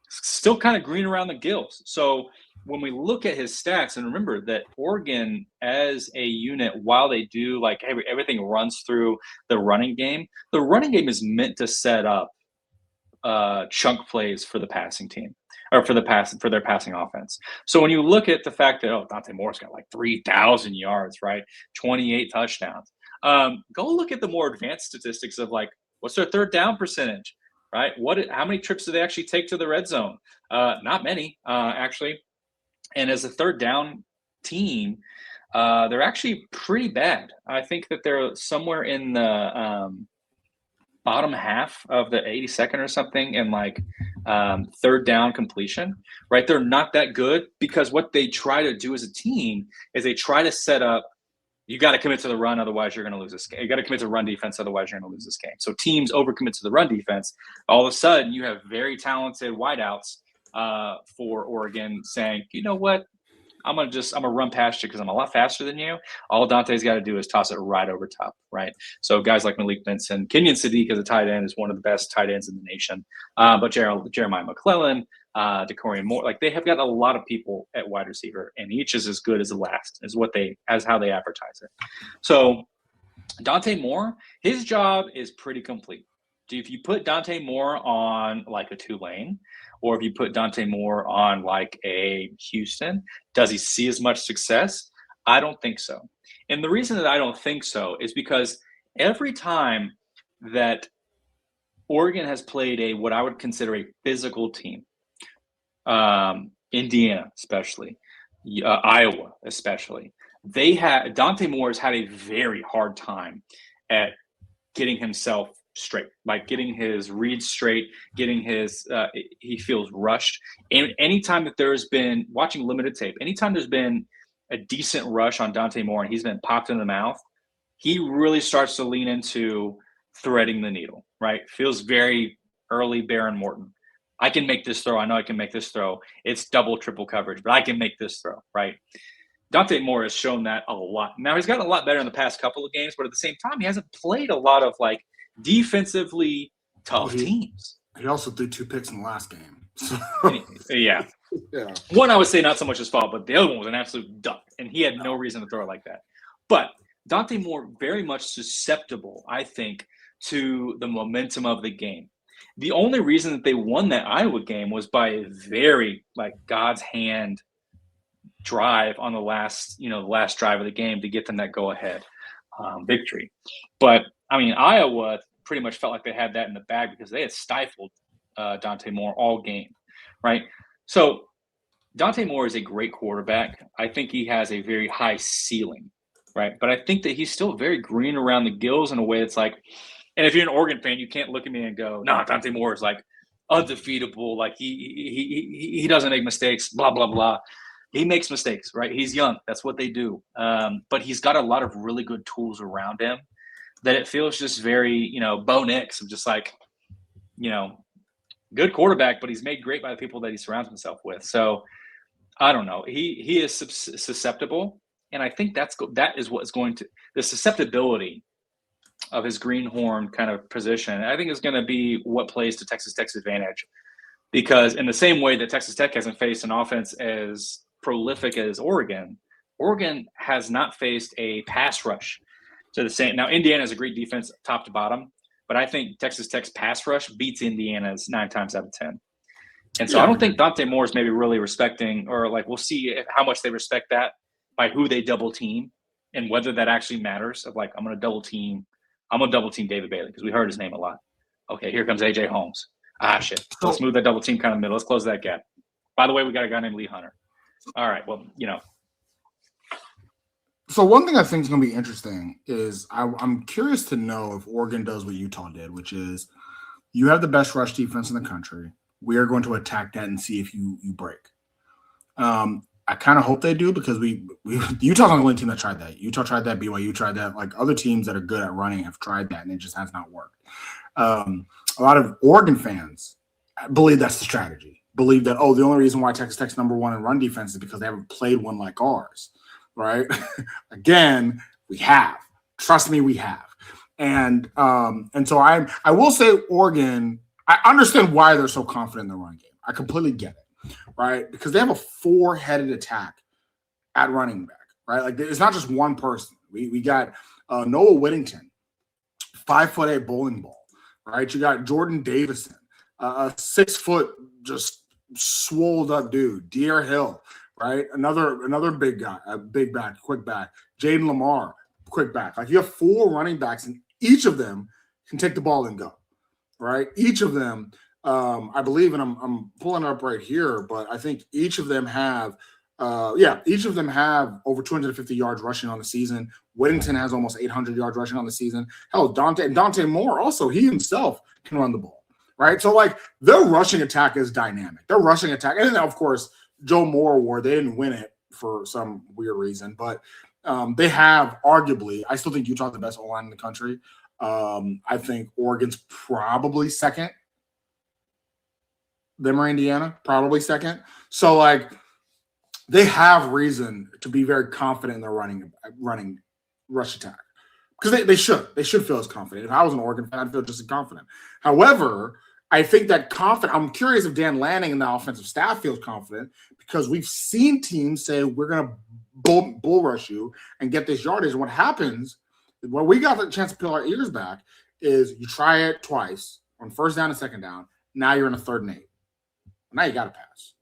still kind of green around the gills. So when we look at his stats, and remember that Oregon as a unit, while they do like everything runs through the running game is meant to set up chunk plays for the passing team or for their passing offense. So when you look at the fact that, Dante Moore's got like 3,000 yards, right? 28 touchdowns. Go look at the more advanced statistics of like, what's their third down percentage, right? How many trips do they actually take to the red zone? Not many, actually. And as a third down team, they're actually pretty bad. I think that they're somewhere in the bottom half of the 82nd or something in like third down completion, right? They're not that good because what they try to do as a team is they try to set up, you got to commit to the run, otherwise you're going to lose this game. You got to commit to run defense, otherwise you're going to lose this game. So teams overcommit to the run defense. All of a sudden, you have very talented wideouts for Oregon saying, you know what? I'm gonna run past you because I'm a lot faster than you. All Dante's got to do is toss it right over top, right? So guys like Malik Benson, Kenyon Sadiq as a tight end is one of the best tight ends in the nation. But Jeremiah McClellan, DeCorian Moore, like they have got a lot of people at wide receiver, and each is as good as the last, as how they advertise it. So Dante Moore, his job is pretty complete. If you put Dante Moore on like a Tulane, or if you put Dante Moore on like a Houston, does he see as much success? I don't think so. And the reason that I don't think so is because every time that Oregon has played what I would consider a physical team, Indiana especially, Iowa especially, Dante Moore has had a very hard time at getting himself straight, like getting his reads straight, getting his he feels rushed. And anytime that there's been, watching limited tape, anytime there's been a decent rush on Dante Moore and he's been popped in the mouth, he really starts to lean into threading the needle, right? Feels very early Baron Morton. I can make this throw. I know I can make this throw. It's double, triple coverage, but I can make this throw, right? Dante Moore has shown that a lot. Now, he's gotten a lot better in the past couple of games, but at the same time, he hasn't played a lot of like defensively tough teams. He also threw 2 picks in the last game. So. Yeah. One, I would say not so much his fault, but the other one was an absolute duck, and he had no reason to throw it like that. But Dante Moore, very much susceptible, I think, to the momentum of the game. The only reason that they won that Iowa game was by a very like God's hand drive on the last drive of the game to get them that go ahead victory. But I mean, Iowa pretty much felt like they had that in the bag because they had stifled Dante Moore all game, right? So Dante Moore is a great quarterback. I think he has a very high ceiling, right? But I think that he's still very green around the gills in a way that's like, and if you're an Oregon fan, you can't look at me and go, no, Dante Moore is like undefeatable. Like he doesn't make mistakes, blah, blah, blah. He makes mistakes, right? He's young. That's what they do. But he's got a lot of really good tools around him that it feels just very, Bo Nix of just like, good quarterback, but he's made great by the people that he surrounds himself with. So I don't know. He is susceptible. And I think that is what's going to – the susceptibility of his greenhorn kind of position, I think is going to be what plays to Texas Tech's advantage. Because in the same way that Texas Tech hasn't faced an offense as prolific as Oregon has not faced a pass rush to the same. Now, Indiana has a great defense top to bottom, but I think Texas Tech's pass rush beats Indiana's 9 times out of 10. And so I don't think Dante Moore is maybe really respecting, or like we'll see how much they respect that by who they double team and whether that actually matters of like, I'm going to double team David Bailey because we heard his name a lot. Okay, here comes AJ Holmes. Shit. Let's move that double team kind of middle. Let's close that gap. By the way, we got a guy named Lee Hunter. All right. Well, So one thing I think is going to be interesting is I'm curious to know if Oregon does what Utah did, which is you have the best rush defense in the country. We are going to attack that and see if you break. I kind of hope they do because Utah's not the only team that tried that. Utah tried that. BYU tried that. Like other teams that are good at running have tried that, and it just has not worked. A lot of Oregon fans I believe that's the strategy. Believe that, the only reason why Texas Tech's number one in run defense is because they haven't played one like ours, right? Again, we have. Trust me, we have. And so I will say Oregon, I understand why they're so confident in the run game. I completely get it, right? Because they have a four-headed attack at running back, right? Like, it's not just one person. We got Noah Whittington, 5'8" bowling ball, right? You got Jordan Davison, a 6 foot just swolled up dude, Deer Hill, right? Another big guy, a big back, quick back. Jaden Lamar, quick back. Like, you have 4 running backs, and each of them can take the ball and go, right? Each of them, I believe, and I'm pulling it up right here, but I think each of them have each of them have over 250 yards rushing on the season. Whittington has almost 800 yards rushing on the season. Hell, Dante Moore also, he himself can run the ball. Right. So, like, their rushing attack is dynamic. Their rushing attack. And then, of course, Joe Moore Award, they didn't win it for some weird reason. But they have arguably, I still think Utah's the best O-line in the country. I think Oregon's probably second. Them or Indiana, probably second. So, like, they have reason to be very confident in their running rush attack. Because they should feel as confident. If I was an Oregon fan, I'd feel just as confident. However, I think that I'm curious if Dan Lanning and the offensive staff feels confident, because we've seen teams say we're going to bull rush you and get this yardage. And what happens, when we got the chance to peel our ears back, is you try it twice on first down and second down. Now you're in a 3rd and 8. Now you got to pass.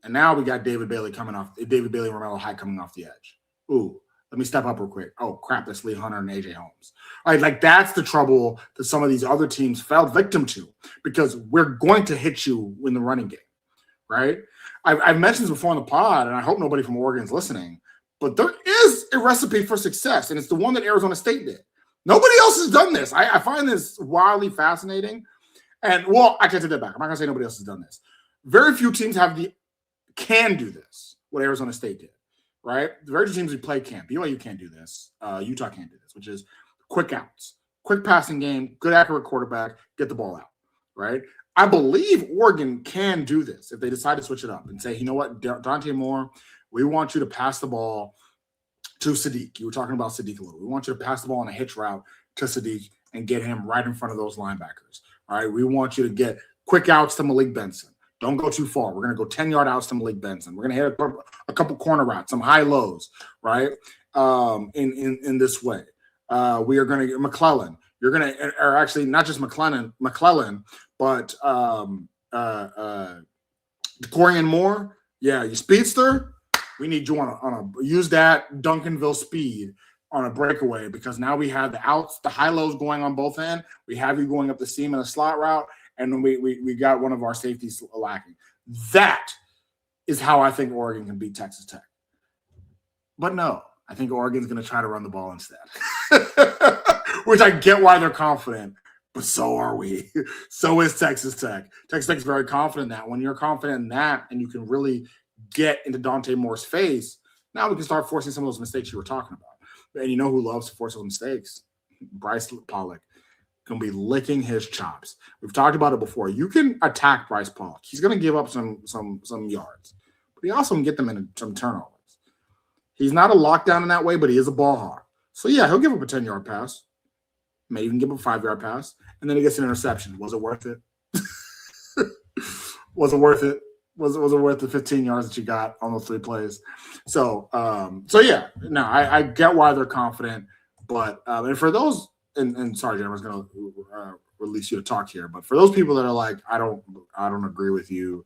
And now we got David Bailey and Romello Hyde coming off the edge. Ooh. Let me step up real quick. Oh, crap, that's Lee Hunter and A.J. Holmes. All right, like, that's the trouble that some of these other teams fell victim to, because we're going to hit you in the running game, right? I've mentioned this before on the pod, and I hope nobody from Oregon is listening, but there is a recipe for success, and it's the one that Arizona State did. Nobody else has done this. I find this wildly fascinating. And, well, I can't take that back. I'm not going to say nobody else has done this. Very few teams can do this, what Arizona State did. Right? The very few teams we play can't. BYU can't do this. Utah can't do this, which is quick outs, quick passing game, good accurate quarterback, get the ball out. Right? I believe Oregon can do this if they decide to switch it up and say, you know what, Dante Moore, we want you to pass the ball to Sadiq. You were talking about Sadiq a little. We want you to pass the ball on a hitch route to Sadiq and get him right in front of those linebackers. All right? We want you to get quick outs to Malik Benson. Don't go too far. We're going to go 10-yard outs to Malik Benson. We're going to hit a couple corner routes, some high lows, right? In this way. We are going to get McClellan. You're going to, or actually not just McClellan, but Dorian Moore. Yeah, you speedster. We need you on a use that Duncanville speed on a breakaway, because now we have the outs, the high lows going on both ends. We have you going up the seam in a slot route. And then we got one of our safeties lacking. That is how I think Oregon can beat Texas Tech. But no, I think Oregon's going to try to run the ball instead, which I get why they're confident, but so are we. So is Texas Tech. Texas Tech is very confident in that. When you're confident in that and you can really get into Dante Moore's face, now we can start forcing some of those mistakes you were talking about. And you know who loves to force those mistakes? Bryce Pollock. Going to be licking his chops. We've talked about it before. You can attack Bryce Pollock. He's going to give up some yards, but he also can get them in some turnovers. He's not a lockdown in that way, but he is a ball hawk. So, yeah, he'll give up a 10-yard pass. May even give up a 5-yard pass, and then he gets an interception. Was it worth it? Was it worth it? Was it worth the 15 yards that you got on those 3 plays? So yeah, no, I get why they're confident, but and for those. And sorry, Jen, I was going to release you to talk here, but for those people that are like, I don't agree with you.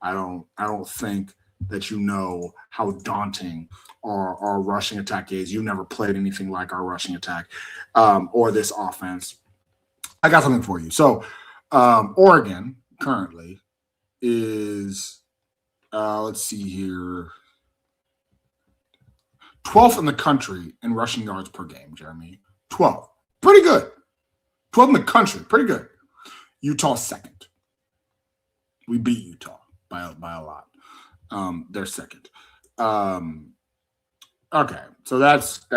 I don't think that you know how daunting our rushing attack is. You've never played anything like our rushing attack or this offense. I got something for you. So Oregon currently is, let's see here, 12th in the country in rushing yards per game, Jeremy. 12th. Pretty good. 12th in the country. Pretty good. Utah second. We beat Utah by a lot. They're second. Okay. So that's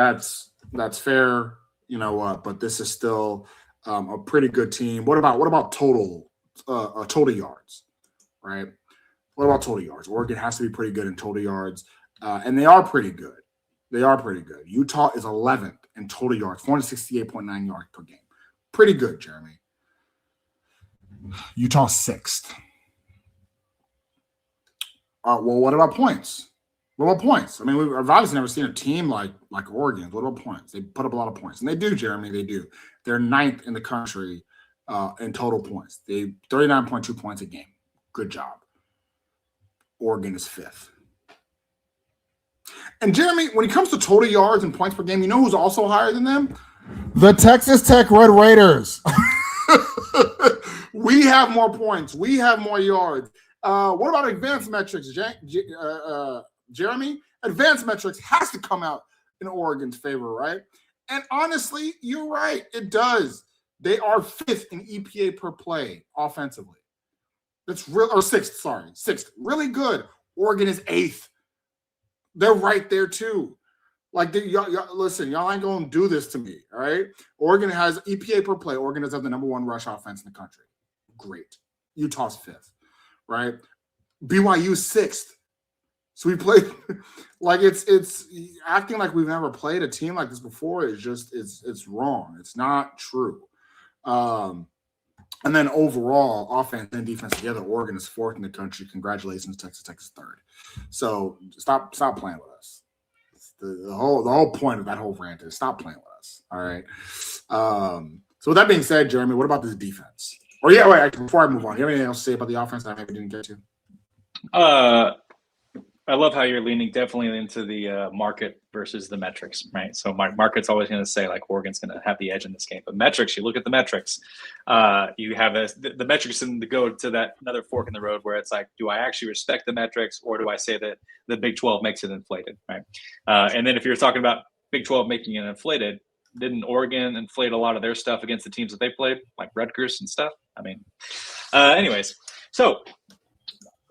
fair. You know what? But this is still a pretty good team. What about total total yards, right? What about total yards? Oregon has to be pretty good in total yards, and they are pretty good. They are pretty good. Utah is 11th in total yards, 468.9 yards per game. Pretty good, Jeremy. Utah 6th. Well, what about points? What about points? I mean, I've obviously never seen a team like Oregon. What about points? They put up a lot of points, and they do, Jeremy. They do. They're 9th in the country in total points. They 39.2 points a game. Good job. Oregon is 5th. And Jeremy, when it comes to total yards and points per game, you know who's also higher than them? The Texas Tech Red Raiders. We have more points. We have more yards. What about advanced metrics, Jeremy? Advanced metrics has to come out in Oregon's favor, right? And honestly, you're right. It does. They are 5th in EPA per play offensively. That's real, or 6th, sorry. 6th. Really good. Oregon is 8th. They're right there too. Like, y'all, listen, y'all ain't going to do this to me, all right? Oregon has EPA per play. Oregon does have the number 1 rush offense in the country. Great. Utah's 5th, right? BYU 6th. So we played like it's acting like we've never played a team like this before. It's wrong. It's not true. And then overall, offense and defense together, Oregon is 4th in the country. Congratulations, Texas Tech is 3rd. So stop playing with us. The whole point of that whole rant is stop playing with us. All right. So with that being said, Jeremy, what about this defense? Or yeah, wait, before I move on, do you have anything else to say about the offense that I maybe didn't get to? I love how you're leaning definitely into the market versus the metrics, right? So market's always going to say like Oregon's going to have the edge in this game, but metrics, you look at the metrics, you have the metrics and to go to that another fork in the road where it's like, do I actually respect the metrics or do I say that the Big 12 makes it inflated, right? And then if you're talking about Big 12 making it inflated, didn't Oregon inflate a lot of their stuff against the teams that they played, like Rutgers and stuff? I mean, anyways, so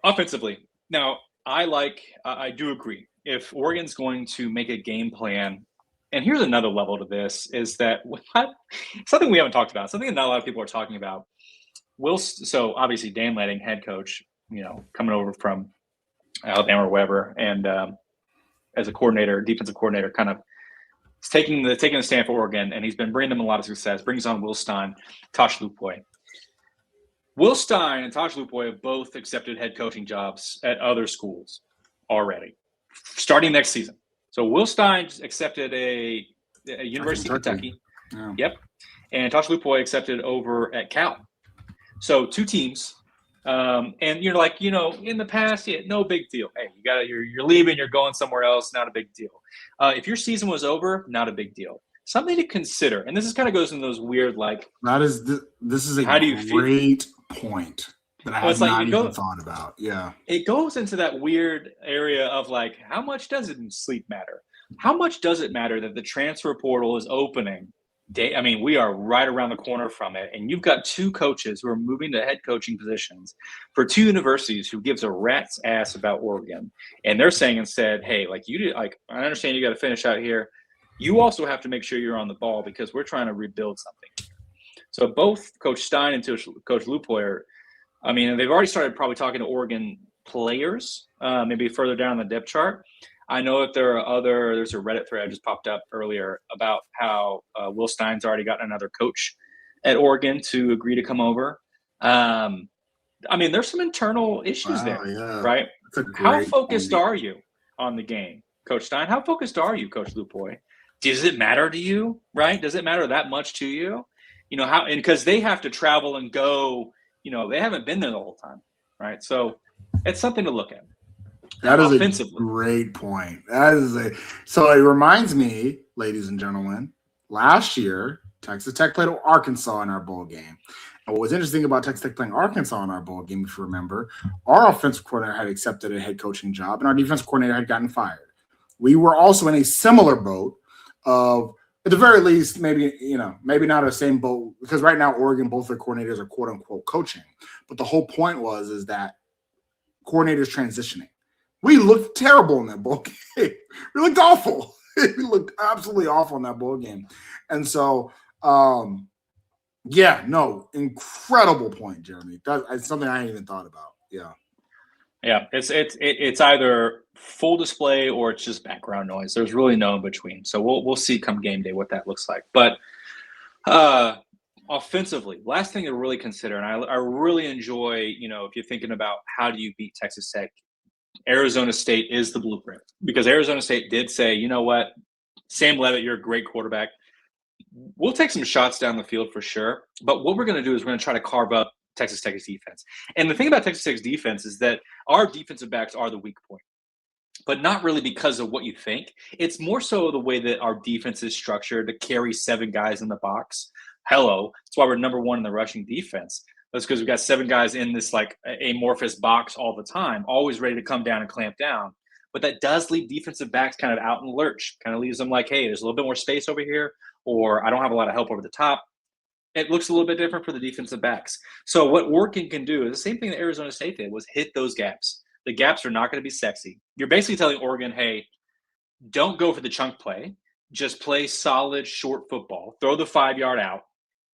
offensively, now I do agree. If Oregon's going to make a game plan, and here's another level to this, is that something we haven't talked about, something that not a lot of people are talking about. So obviously Dan Lanning, head coach, coming over from Alabama or wherever, and as a coordinator, defensive coordinator, kind of taking the stand for Oregon, and he's been bringing them a lot of success. Brings on Will Stein, Tosh Lupoy. Will Stein and Tosh Lupoy have both accepted head coaching jobs at other schools already, starting next season. So Will Stein accepted a University of Kentucky. Yeah. Yep. And Tosh Lupoy accepted over at Cal. So 2 teams. And you're like, in the past, no big deal. Hey, you're leaving, you're going somewhere else, not a big deal. If your season was over, not a big deal. Something to consider, and this is kind of goes in those weird this is a great point that I have not even thought about. Yeah, it goes into that weird area of like, how much does sleep matter? How much does it matter that the transfer portal is opening? I mean, we are right around the corner from it, and you've got 2 coaches who are moving to head coaching positions for 2 universities who gives a rat's ass about Oregon, and they're saying instead, hey, I understand you got to finish out here. You also have to make sure you're on the ball because we're trying to rebuild something. So both Coach Stein and Coach Lupoy they've already started probably talking to Oregon players, maybe further down the depth chart. I know that there's a Reddit thread just popped up earlier about how Will Stein's already gotten another coach at Oregon to agree to come over. There's some internal issues there, yeah. right? How focused are you on the game, Coach Stein? How focused are you, Coach Lupoy? Does it matter to you, right? Does it matter that much to you? Because they have to travel and go, they haven't been there the whole time, right? So it's something to look at. That is a great point. So it reminds me, ladies and gentlemen, last year, Texas Tech played Arkansas in our bowl game. And what was interesting about Texas Tech playing Arkansas in our bowl game, if you remember, our offensive coordinator had accepted a head coaching job and our defensive coordinator had gotten fired. We were also in a similar boat of, at the very least, maybe not the same boat, because right now Oregon, both their coordinators are quote unquote coaching. But the whole point is that coordinators transitioning. We looked terrible in that bowl game. We looked awful. We looked absolutely awful in that bowl game. And so Yeah, no, incredible point, Jeremy. That's something I hadn't even thought about. Yeah. Yeah, it's either full display or it's just background noise. There's really no in between. So we'll see come game day what that looks like. But offensively, last thing to really consider, and I really enjoy, if you're thinking about how do you beat Texas Tech, Arizona State is the blueprint because Arizona State did say, you know what, Sam Levitt, you're a great quarterback. We'll take some shots down the field for sure. But what we're going to do is we're going to try to carve up Texas Tech's defense. And the thing about Texas Tech's defense is that our defensive backs are the weak point, but not really because of what you think. It's more so the way that our defense is structured to carry 7 guys in the box. Hello. That's why we're number 1 in the rushing defense. That's because we've got 7 guys in this like amorphous box all the time, always ready to come down and clamp down. But that does leave defensive backs kind of out in lurch, kind of leaves them like, hey, there's a little bit more space over here, or I don't have a lot of help over the top. It looks a little bit different for the defensive backs. So what Oregon can do is the same thing that Arizona State did was hit those gaps. The gaps are not going to be sexy. You're basically telling Oregon, hey, don't go for the chunk play. Just play solid short football. Throw the 5-yard out.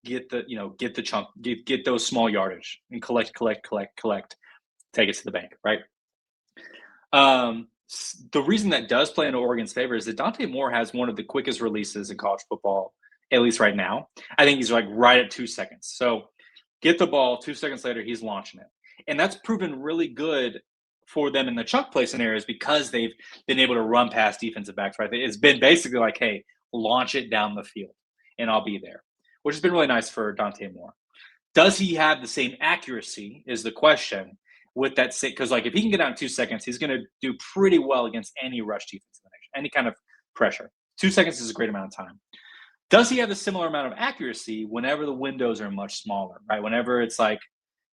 Get the chunk, get those small yardage and collect. Take it to the bank, right? The reason that does play into Oregon's favor is that Dante Moore has one of the quickest releases in college football, at least right now. I think he's like right at 2 seconds. So get the ball, 2 seconds later, he's launching it. And that's proven really good for them in the chunk play scenarios because they've been able to run past defensive backs, right? It's been basically like, hey, launch it down the field and I'll be there, which has been really nice for Dante Moore. Does he have the same accuracy is the question with that, because like if he can get out in 2 seconds, he's going to do pretty well against any rush defense in the nation, any kind of pressure. 2 seconds is a great amount of time. Does he have a similar amount of accuracy whenever the windows are much smaller, right? Whenever it's like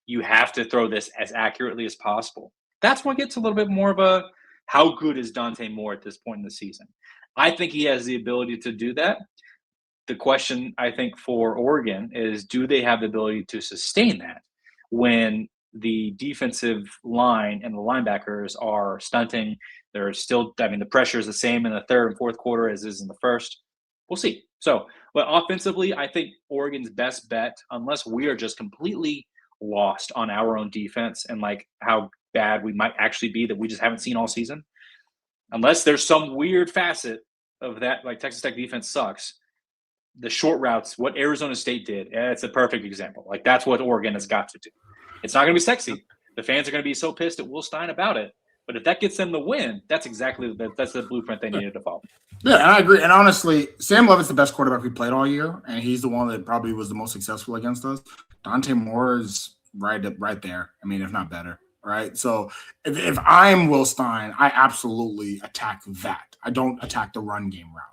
you have to throw this as accurately as possible. That's what gets a little bit more of a how good is Dante Moore at this point in the season. I think he has the ability to do that. The question, I think, for Oregon is do they have the ability to sustain that when the defensive line and the linebackers are stunting? They're still, the pressure is the same in the third and fourth quarter as is in the first. We'll see. So, but offensively, I think Oregon's best bet, unless we are just completely lost on our own defense and like how bad we might actually be that we just haven't seen all season, unless there's some weird facet of that, like Texas Tech defense sucks, the short routes, what Arizona State did, it's a perfect example. Like that's what Oregon has got to do. It's not going to be sexy. The fans are going to be so pissed at Will Stein about it. But if that gets them the win, that's the blueprint they needed to follow. Yeah, and I agree. And honestly, Sam Levitt's the best quarterback we played all year, and he's the one that probably was the most successful against us. Dante Moore is right there. I mean, if not better, right? So if I'm Will Stein, I absolutely attack that. I don't attack the run game route.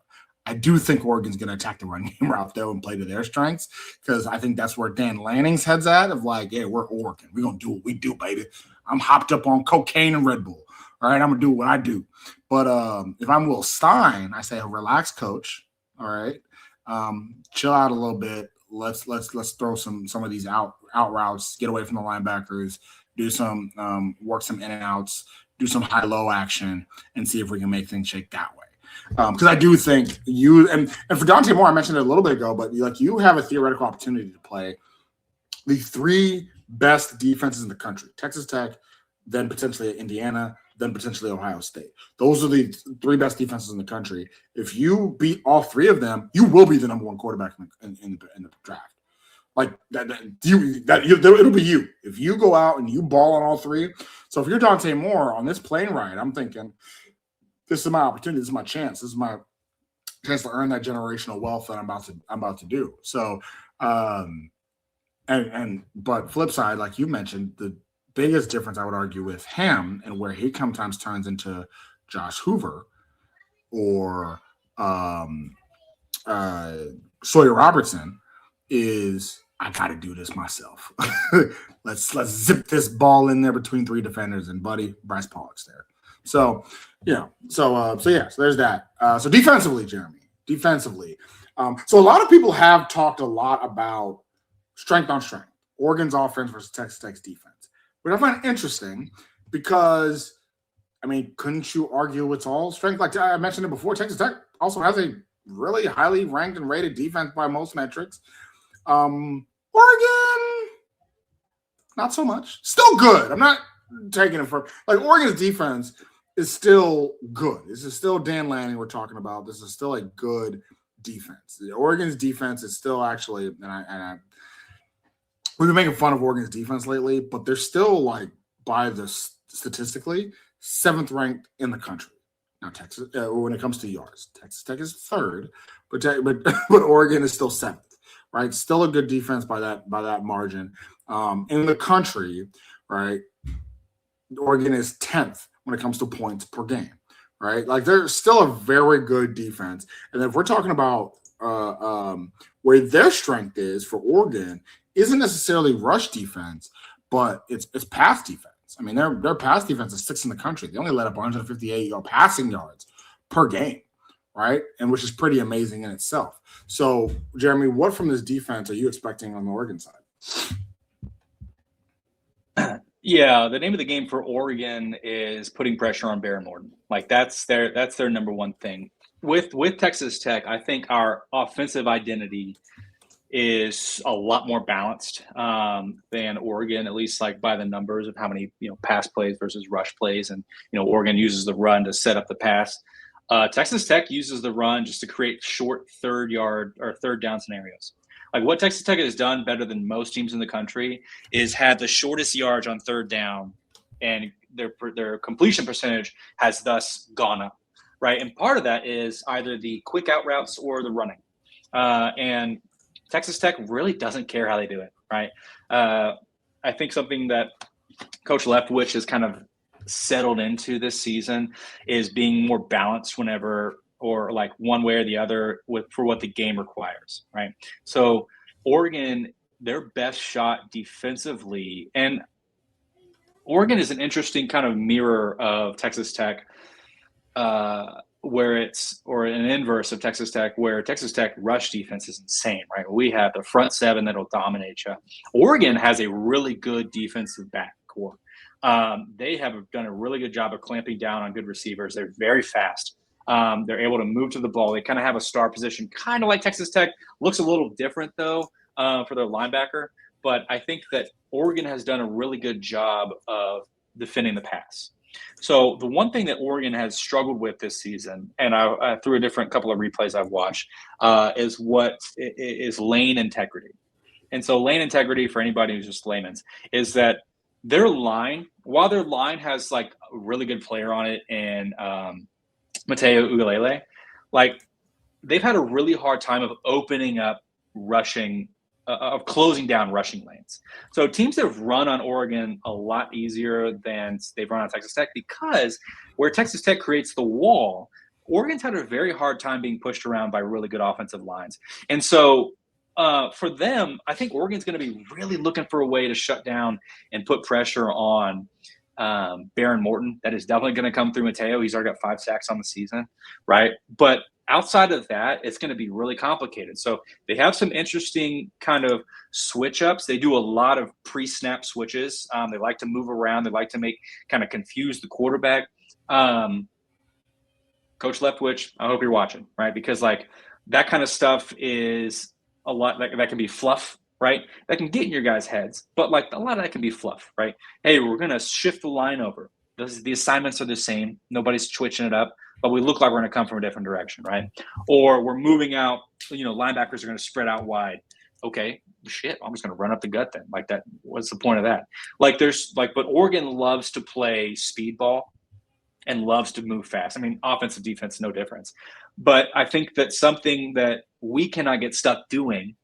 I do think Oregon's going to attack the run game route though and play to their strengths because I think that's where Dan Lanning's head's at of like, yeah, we're Oregon. We're going to do what we do, baby. I'm hopped up on cocaine and Red Bull. All right, I'm going to do what I do. But if I'm Will Stein, I say, relax, coach. All right, chill out a little bit. Let's throw some of these out routes, get away from the linebackers, do some work some in and outs, do some high-low action, and see if we can make things shake that way. Because I do think you and for Dante Moore, I mentioned it a little bit ago, but like you have a theoretical opportunity to play the 3 best defenses in the country: Texas Tech, then potentially Indiana, then potentially Ohio State. Those are the 3 best defenses in the country. If you beat all 3 of them, you will be the number 1 quarterback in the draft. Like it'll be you if you go out and you ball on all 3. So if you're Dante Moore on this plane ride, I'm thinking, this is my opportunity. This is my chance. This is my chance to earn that generational wealth that I'm about to do. So, but flip side, like you mentioned, the biggest difference I would argue with him and where he sometimes turns into Josh Hoover or Sawyer Robertson is I got to do this myself. let's zip this ball in there between 3 defenders and buddy Bryce Pollock's there. So, so there's that. So defensively, Jeremy, so a lot of people have talked a lot about strength on strength, Oregon's offense versus Texas Tech's defense, which I find interesting because, I mean, couldn't you argue it's all strength? Like I mentioned it before, Texas Tech also has a really highly ranked and rated defense by most metrics. Oregon, not so much. Still good. I'm not taking it from like Oregon's defense is still good. This is still Dan Lanning we're talking about. This is still a good defense. Oregon's defense is still actually, we've been making fun of Oregon's defense lately, but they're still like by the statistically 7th ranked in the country. Now Texas, when it comes to yards, Texas Tech is 3rd, but Oregon is still 7th. Right, still a good defense by that margin. In the country, right, Oregon is 10th when it comes to points per game. Right, like they're still a very good defense. And if we're talking about where their strength is for Oregon, isn't necessarily rush defense, but it's pass defense. I mean, their pass defense is 6th in the country. They only let up 158 passing yards per game. Right, and which is pretty amazing in itself. So, Jeremy, what from this defense are you expecting on the Oregon side? Yeah, the name of the game for Oregon is putting pressure on Baron Morton. Like that's their number one thing. With Texas Tech, I think our offensive identity is a lot more balanced than Oregon, at least like by the numbers of how many pass plays versus rush plays, and Oregon uses the run to set up the pass. Texas Tech uses the run just to create short third down scenarios. Like what Texas Tech has done better than most teams in the country is had the shortest yards on third down, and their completion percentage has thus gone up, right? And part of that is either the quick out routes or the running. And Texas Tech really doesn't care how they do it, right? I think something that Coach Leftwich has kind of settled into this season is being more balanced whenever, or like one way or the other for what the game requires, right? So Oregon, their best shot defensively, and Oregon is an interesting kind of mirror of Texas Tech, where or an inverse of Texas Tech, where Texas Tech rush defense is insane, right? We have the front 7 that'll dominate you. Oregon has a really good defensive back core. They have done a really good job of clamping down on good receivers. They're very fast. They're able to move to the ball. They kind of have a star position, kind of like Texas Tech. Looks a little different, though, for their linebacker. But I think that Oregon has done a really good job of defending the pass. So the one thing that Oregon has struggled with this season, and I through a different couple of replays I've watched, is lane integrity. And so lane integrity, for anybody who's just layman's, is that their line, while their line has like a really good player on it and Mateo Ugalele, like they've had a really hard time of opening up rushing, of closing down rushing lanes. So teams have run on Oregon a lot easier than they've run on Texas Tech, because where Texas Tech creates the wall, Oregon's had a very hard time being pushed around by really good offensive lines. And so for them, I think Oregon's going to be really looking for a way to shut down and put pressure on Baron Morton. That is definitely going to come through Mateo. He's already got 5 sacks on the season, right? But outside of that, it's going to be really complicated. So they have some interesting kind of switch ups. They do a lot of pre-snap switches. They like to move around. They like to kind of confuse the quarterback. Coach Leftwich, I hope you're watching, right? Because like that kind of stuff is a lot that can be fluff, right? That can get in your guys' heads, but like a lot of that can be fluff, right? Hey, we're going to shift the line over. The assignments are the same. Nobody's switching it up, but we look like we're going to come from a different direction, right? Or we're moving out, linebackers are going to spread out wide. Okay, shit, I'm just going to run up the gut then. Like that, what's the point of that? But Oregon loves to play speed ball and loves to move fast. I mean, offensive, defense, no difference. But I think that something that we cannot get stuck doing,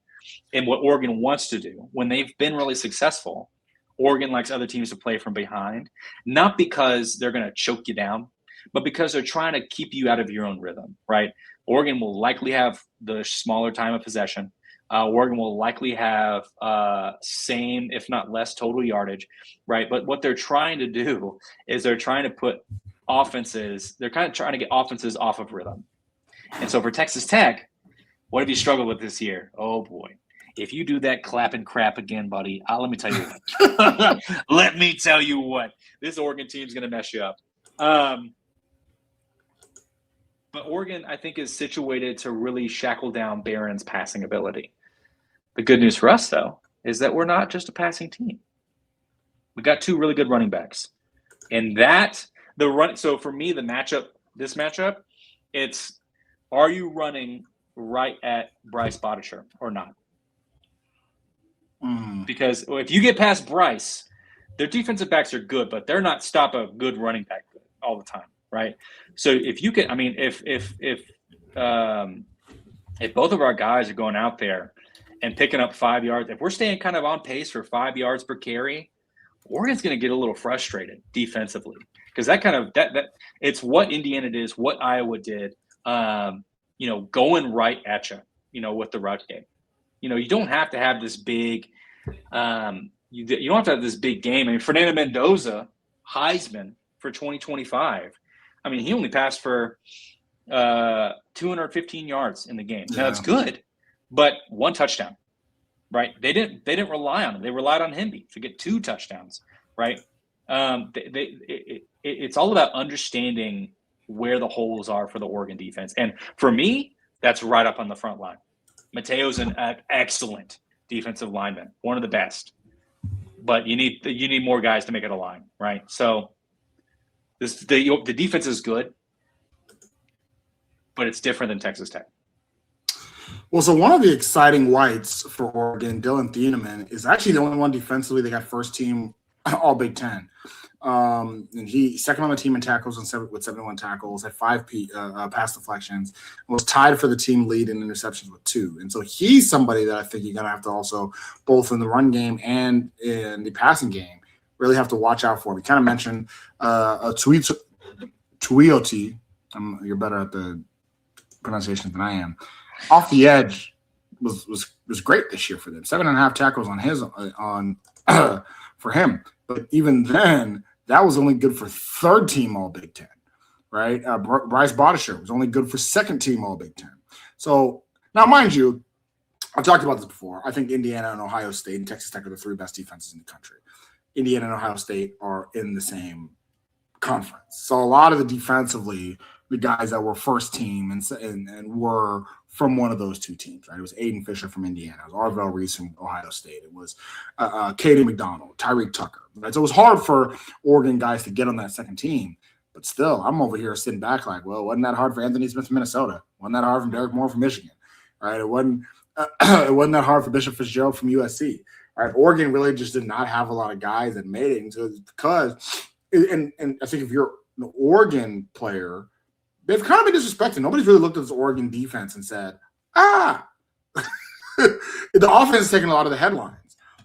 and what Oregon wants to do when they've been really successful, Oregon likes other teams to play from behind, not because they're going to choke you down, but because they're trying to keep you out of your own rhythm, right? Oregon will likely have the smaller time of possession. Oregon will likely have same, if not less, total yardage, right? But what they're trying to do is they're trying to put offenses, they're kind of trying to get offenses off of rhythm. And so for Texas Tech, what have you struggled with this year? Oh, boy. If you do that clap and crap again, buddy, let me tell you what. Let me tell you what. This Oregon team is going to mess you up. But Oregon, I think, is situated to really shackle down Barron's passing ability. The good news for us, though, is that we're not just a passing team. We got two really good running backs. And so for me, this matchup, it's, are you running right at Bryce Bottisher or not? Because if you get past Bryce, their defensive backs are good, but they're not stop a good running back all the time, right? So if you can, I mean, if both of our guys are going out there and picking up 5 yards, if we're staying kind of on pace for 5 yards per carry, Oregon's going to get a little frustrated defensively, because that it's what Indiana did, what Iowa did, going right at you, with the route game. You don't have to have this big, you don't have to have this big game. I mean, Fernando Mendoza, Heisman for 2025. I mean, he only passed for 215 yards in the game. Now that's good, but 1 touchdown, right? They didn't rely on him. They relied on Hemby to get 2 touchdowns, right? It's all about understanding where the holes are for the Oregon defense, and for me, that's right up on the front line. Mateo's an excellent defensive lineman, one of the best, but you need more guys to make it a line, right? So the defense is good, but it's different than Texas Tech. Well, so one of the exciting whites for Oregon, Dylan Thieneman, is actually the only one defensively that got first team All Big Ten. And he second on the team in tackles with 71 tackles, had 5 pass deflections, and was tied for the team lead in interceptions with 2. And so he's somebody that I think you're going to have to also, both in the run game and in the passing game, really have to watch out for. We kind of mentioned Tuioti. You're better at the pronunciation than I am. Off the edge was great this year for them. 7.5 tackles for him. But even then, that was only good for third team All Big Ten, right? Bryce Bottisher was only good for second team All Big Ten. So now, mind you, I've talked about this before. I think Indiana and Ohio State and Texas Tech are the 3 best defenses in the country. Indiana and Ohio State are in the same conference. So a lot of the defensively, the guys that were first team and were from one of those 2 teams, right? It was Aiden Fisher from Indiana. It was Arvell Reese from Ohio State. It was Katie McDonald, Tyreek Tucker. Right? So it was hard for Oregon guys to get on that second team. But still, I'm over here sitting back like, well, wasn't that hard for Anthony Smith from Minnesota? Wasn't that hard for Derek Moore from Michigan? Right? It wasn't that hard for Bishop Fitzgerald from USC. Right? Oregon really just did not have a lot of guys that made it. And so because and I think if you're an Oregon player, they've kind of been disrespected. Nobody's really looked at this Oregon defense and said, the offense is taking a lot of the headlines.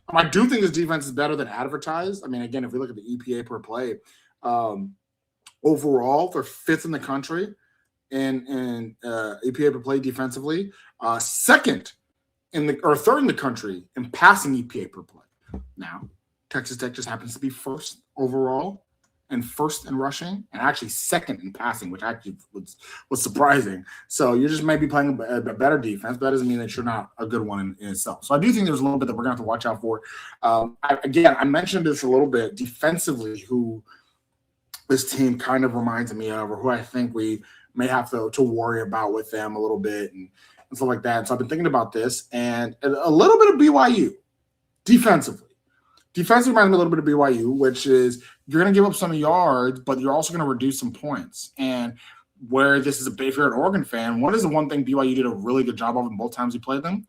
I do think this defense is better than advertised. I mean, again, if we look at the EPA per play, overall, they're 5th in the country in EPA per play defensively, third in the country in passing EPA per play. Now, Texas Tech just happens to be 1st overall and 1st in rushing, and actually 2nd in passing, which actually was surprising. So you just might be playing a better defense, but that doesn't mean that you're not a good one in itself. So I do think there's a little bit that we're going to have to watch out for. I mentioned this a little bit defensively, who this team kind of reminds me of, or who I think we may have to worry about with them a little bit and stuff like that. So I've been thinking about this, and a little bit of BYU defensively. Defensively reminds me a little bit of BYU, which is you're going to give up some yards, but you're also going to reduce some points. And where this is if you're an Oregon fan, what is the one thing BYU did a really good job of in both times we played them?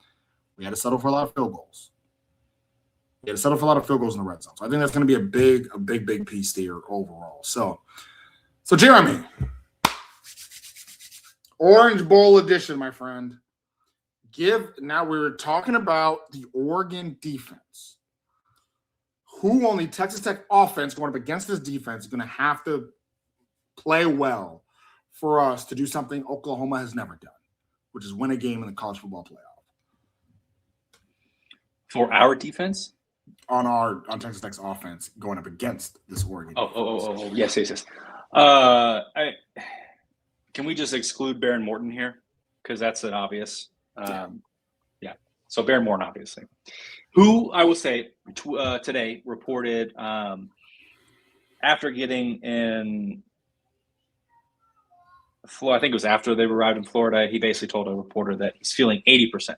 We had to settle for a lot of field goals. We had to settle for a lot of field goals in the red zone. So I think that's going to be a big piece there overall. So Jeremy, Orange Bowl edition, my friend. Now we're talking about the Oregon defense. Who on the Texas Tech offense going up against this defense is going to have to play well for us to do something Oklahoma has never done, which is win a game in the college football playoff. For our defense? On Texas Tech's offense going up against this Oregon defense. Yes. Can we just exclude Baron Morton here? Because that's an obvious. So Baron Morton, obviously. Who I will say today reported after getting in Florida, I think it was after they arrived in Florida, he basically told a reporter that he's feeling 80%.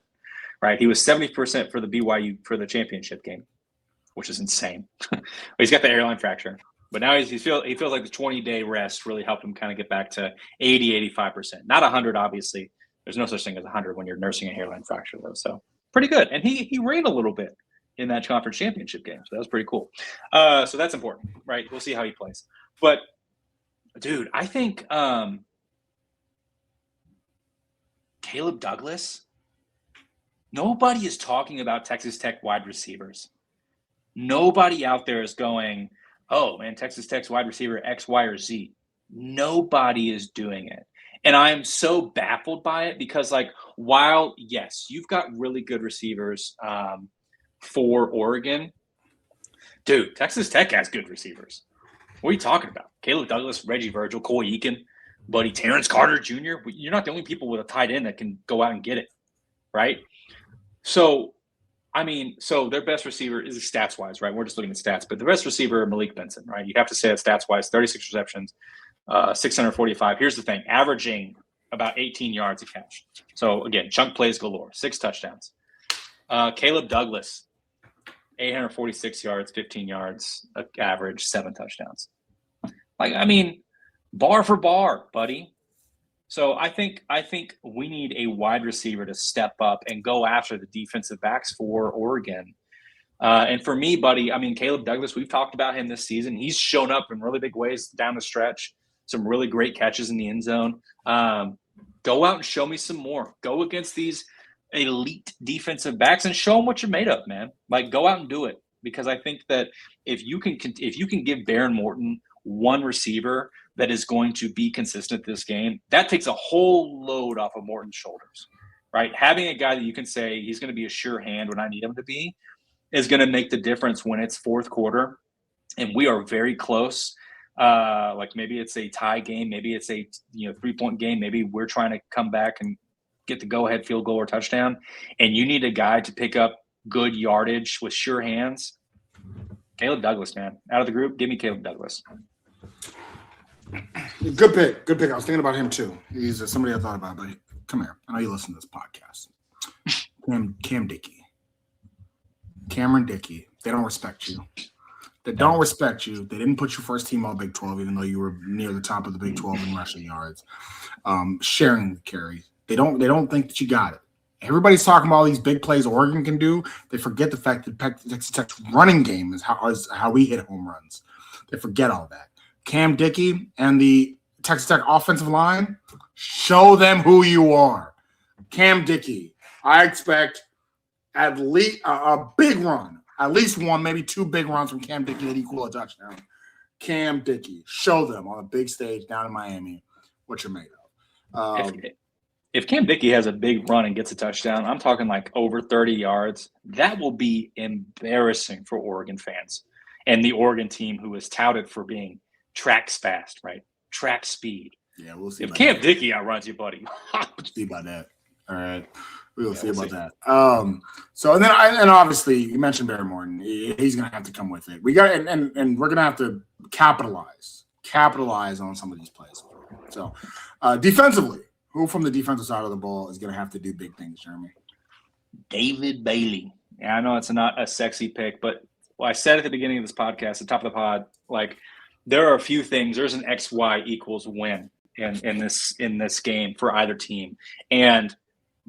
right? He was 70% for the BYU for the championship game, which is insane. He's got the airline fracture. But now he feels like the 20-day rest really helped him kind of get back to 80, 85%. Not 100, obviously. There's no such thing as 100 when you're nursing a hairline fracture, though. So pretty good. And he ran a little bit in that conference championship game. So that was pretty cool. So that's important, right? We'll see how he plays. But, dude, I think Caleb Douglas, nobody is talking about Texas Tech wide receivers. Nobody out there is going, oh, man, Texas Tech's wide receiver X, Y, or Z. Nobody is doing it. And I'm so baffled by it because, like, while, yes, you've got really good receivers for Oregon, dude, Texas Tech has good receivers. What are you talking about? Caleb Douglas, Reggie Virgil, Coy Eakin, buddy Terrence Carter Jr. You're not the only people with a tight end that can go out and get it, right? So, I mean, so their best receiver is stats-wise, right? We're just looking at stats. But the best receiver, Malik Benson, right? You have to say it stats-wise, 36 receptions, 645. Here's the thing, averaging about 18 yards a catch. So, again, chunk plays galore, 6 touchdowns. Caleb Douglas, 846 yards, 15 yards average, 7 touchdowns. Like, I mean, bar for bar, buddy. So I think we need a wide receiver to step up and go after the defensive backs for Oregon. And for me, buddy, I mean, Caleb Douglas, we've talked about him this season. He's shown up in really big ways down the stretch, some really great catches in the end zone. Go out and show me some more. Go against these elite defensive backs and show them what you're made of, man. Like, go out and do it. Because I think that if you can give Baron Morton one receiver that is going to be consistent this game, that takes a whole load off of Morton's shoulders, right? Having a guy that you can say he's going to be a sure hand when I need him to be is going to make the difference when it's fourth quarter and we are very close. Like maybe it's a tie game, maybe it's a 3-point game, maybe we're trying to come back and get the go-ahead field goal or touchdown, and you need a guy to pick up good yardage with sure hands. Caleb Douglas, man, out of the group, give me Caleb Douglas. Good pick. Good pick. I was thinking about him too. He's somebody I thought about, but come here. I know you listen to this podcast. Cam Dickey. Cameron Dickey. They don't respect you. They don't respect you. They didn't put you first team all Big 12, even though you were near the top of the Big 12 in rushing yards. Sharing the carry. They don't think that you got it. Everybody's talking about all these big plays Oregon can do. They forget the fact that Texas Tech's running game is how we hit home runs. They forget all that. Cam Dickey and the Texas Tech offensive line, show them who you are. Cam Dickey, I expect at least a big run, at least one, maybe 2 big runs from Cam Dickey that equal a touchdown. Cam Dickey, show them on a big stage down in Miami what you're made of. If Cam Dickey has a big run and gets a touchdown, I'm talking like over 30 yards, that will be embarrassing for Oregon fans and the Oregon team who is touted for being tracks fast, right? Track speed. Yeah, we'll see. If Cam Dickey outruns you, buddy. We'll see about that. All right. We'll see about that. So and obviously you mentioned Barry Morton. He's gonna have to come with it. We got and we're gonna have to capitalize on some of these plays. So defensively, who from the defensive side of the ball is gonna have to do big things, Jeremy? David Bailey. Yeah, I know it's not a sexy pick, but I said at the beginning of this podcast, the top of the pod, like there are a few things. There's an XY equals win in this game for either team. And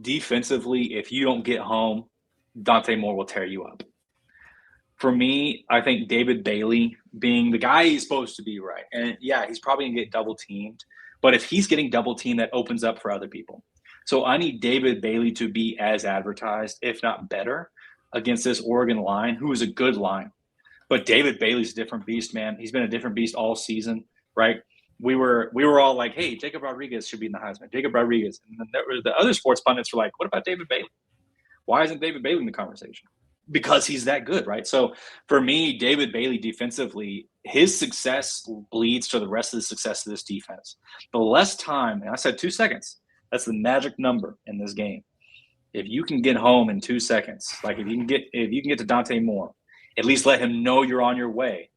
defensively, if you don't get home, Dante Moore will tear you up. For me, I think David Bailey being the guy he's supposed to be, right? And yeah, he's probably going to get double teamed. But if he's getting double teamed, that opens up for other people. So I need David Bailey to be as advertised, if not better, against this Oregon line, who is a good line. But David Bailey's a different beast, man. He's been a different beast all season, right? We were all like, hey, Jacob Rodriguez should be in the Heisman. Jacob Rodriguez. And then there were the other sports pundits were like, what about David Bailey? Why isn't David Bailey in the conversation? Because he's that good, right? So for me, David Bailey defensively, his success bleeds to the rest of the success of this defense. The less time, and I said 2 seconds, that's the magic number in this game. If you can get home in 2 seconds, like if you can get to Dante Moore, at least let him know you're on your way.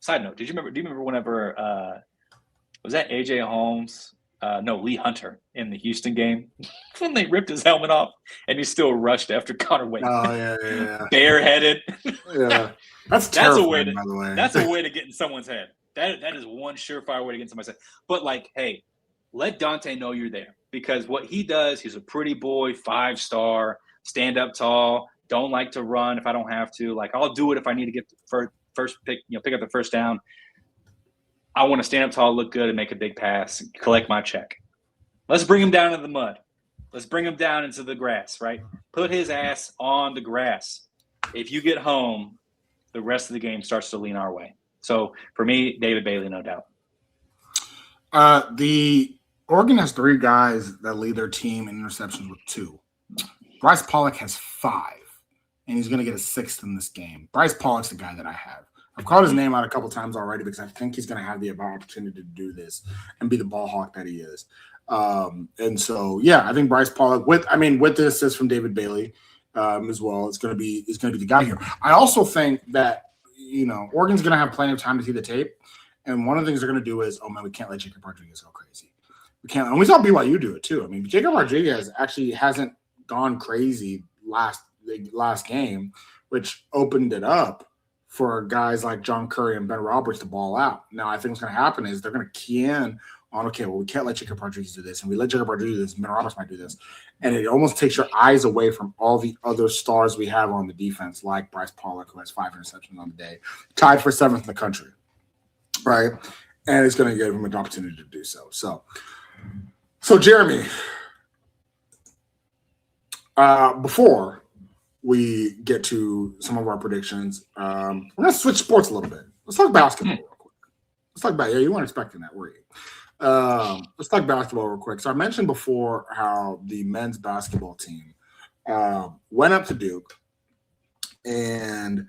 Side note, do you remember whenever was that AJ Holmes Lee Hunter in the Houston game when they ripped his helmet off and he still rushed after Connor Wayne. Oh yeah. Bareheaded. Yeah, that's That's a terrifying. way to, by the way, that's a way to get in someone's head. That is one surefire way to get in someone's head. But like, hey, let Dante know you're there, because what he does, he's a pretty boy, 5-star, stand up tall, don't like to run if I don't have to. Like, I'll do it if I need to get the first pick, pick up the first down. I want to stand up tall, look good, and make a big pass, collect my check. Let's bring him down into the mud. Let's bring him down into the grass, right? Put his ass on the grass. If you get home, the rest of the game starts to lean our way. So for me, David Bailey, no doubt. The Oregon has 3 guys that lead their team in interceptions with 2. Bryce Pollock has 5, and he's going to get a 6th in this game. Bryce Pollock's the guy that I have. I've called his name out a couple times already because I think he's going to have the opportunity to do this and be the ball hawk that he is. And so, yeah, I think Bryce Pollock with the assist from David Bailey as well, it's going to be the guy here. I also think that, Oregon's going to have plenty of time to see the tape. And one of the things they're going to do is, we can't let Jacob Rodriguez go crazy. We can't. And we saw BYU do it too. I mean, Jacob Rodriguez actually hasn't gone crazy last game, which opened it up for guys like John Curry and Ben Roberts to ball out. Now, I think what's going to happen is they're going to key in on, we can't let Jacob Rodriguez do this. And we let Jacob Rodriguez do this, Ben Roberts might do this. And it almost takes your eyes away from all the other stars we have on the defense, like Bryce Pollock, who has 5 interceptions on the day, tied for 7th in the country, right? And it's going to give him an opportunity to do so. So Jeremy, before we get to some of our predictions, we're going to switch sports a little bit. Let's talk basketball real quick. You weren't expecting that, were you? Let's talk basketball real quick. So I mentioned before how the men's basketball team went up to Duke and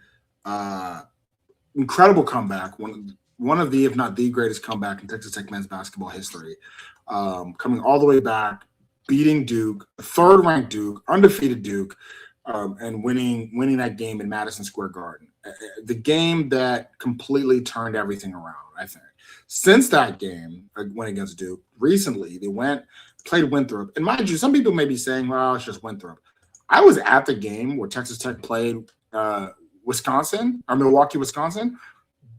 incredible comeback. One of the, if not the greatest comeback in Texas Tech men's basketball history, coming all the way back, beating Duke, 3rd-ranked Duke, undefeated Duke, and winning that game in Madison Square Garden. The game that completely turned everything around, I think. Since that game, went against Duke, recently they played Winthrop. And mind you, some people may be saying, well, it's just Winthrop. I was at the game where Texas Tech played Milwaukee, Wisconsin.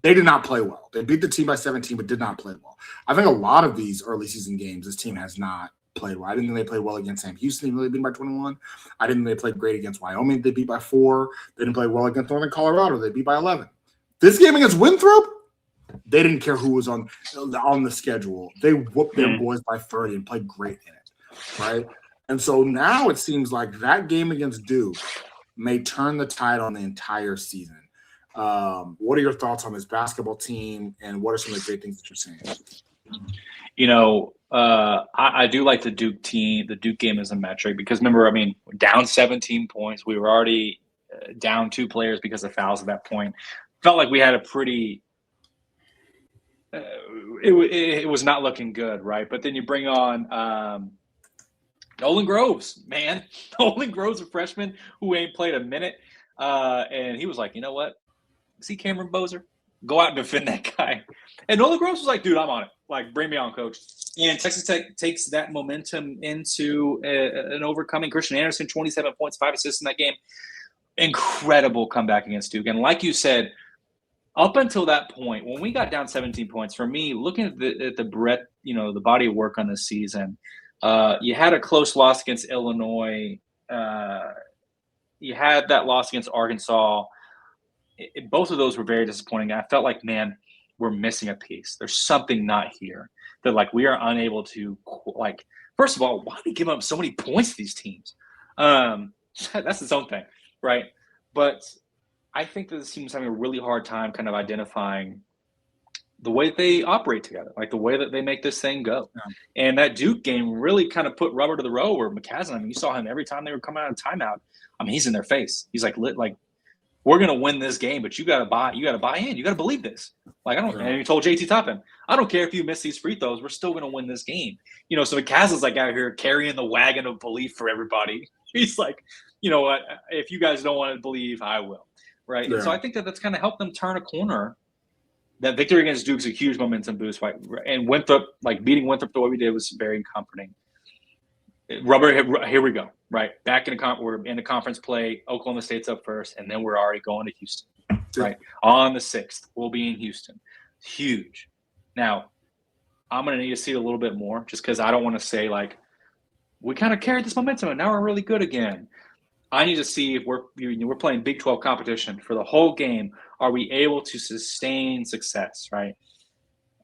They did not play well. They beat the team by 17, but did not play well. I think a lot of these early season games, this team has not played well. I didn't think they played well against Sam Houston. They really beat by 21. I didn't think they played great against Wyoming. They beat by 4. They didn't play well against Northern Colorado. They beat by 11. This game against Winthrop, they didn't care who was on the schedule. They whooped their boys by 30 and played great in it, right? And so now it seems like that game against Duke may turn the tide on the entire season. What are your thoughts on this basketball team, and what are some of the great things that you're seeing? I do like the Duke team, the Duke game as a metric, because remember, down 17 points. We were already down 2 players because of fouls at that point. Felt like we had a pretty it was not looking good, right? But then you bring on Nolan Groves, man. Nolan Groves, a freshman who ain't played a minute. And he was like, you know what? See Cameron Bozer? Go out and defend that guy. And Nolan Groves was like, dude, I'm on it. Like, bring me on, coach. And Texas Tech takes that momentum into an overcoming. Christian Anderson, 27 points, 5 assists in that game. Incredible comeback against Duke. And like you said, up until that point, when we got down 17 points, for me, looking at the breadth, the body of work on this season, you had a close loss against Illinois. You had that loss against Arkansas. Both of those were very disappointing. I felt like, man, we're missing a piece. There's something not here. That we are unable to, first of all, why do we give up so many points to these teams? That's its own thing, right? But I think that this team is having a really hard time kind of identifying the way that they operate together, like the way that they make this thing go. Yeah. And that Duke game really kind of put rubber to the road where McCaslin, you saw him every time they were coming out of timeout. He's in their face. He's like, we're going to win this game, but you got to buy in. You got to believe this. And he told JT Toppin, I don't care if you miss these free throws. We're still going to win this game. So McCaslin's out here carrying the wagon of belief for everybody. He's like, you know what? If you guys don't want to believe, I will. Right. Yeah. And so I think that's kind of helped them turn a corner that victory against Duke's a huge momentum boost. Right? And Winthrop, like beating Winthrop the way we did was very comforting. Here we go. Right, back in we're in the conference play. Oklahoma State's up first, and then we're already going to Houston. Right, on the 6th, we'll be in Houston. Huge. Now, I'm going to need to see it a little bit more, just because I don't want to say like we kind of carried this momentum and now we're really good again. I need to see if we're playing Big 12 competition for the whole game. Are we able to sustain success? Right.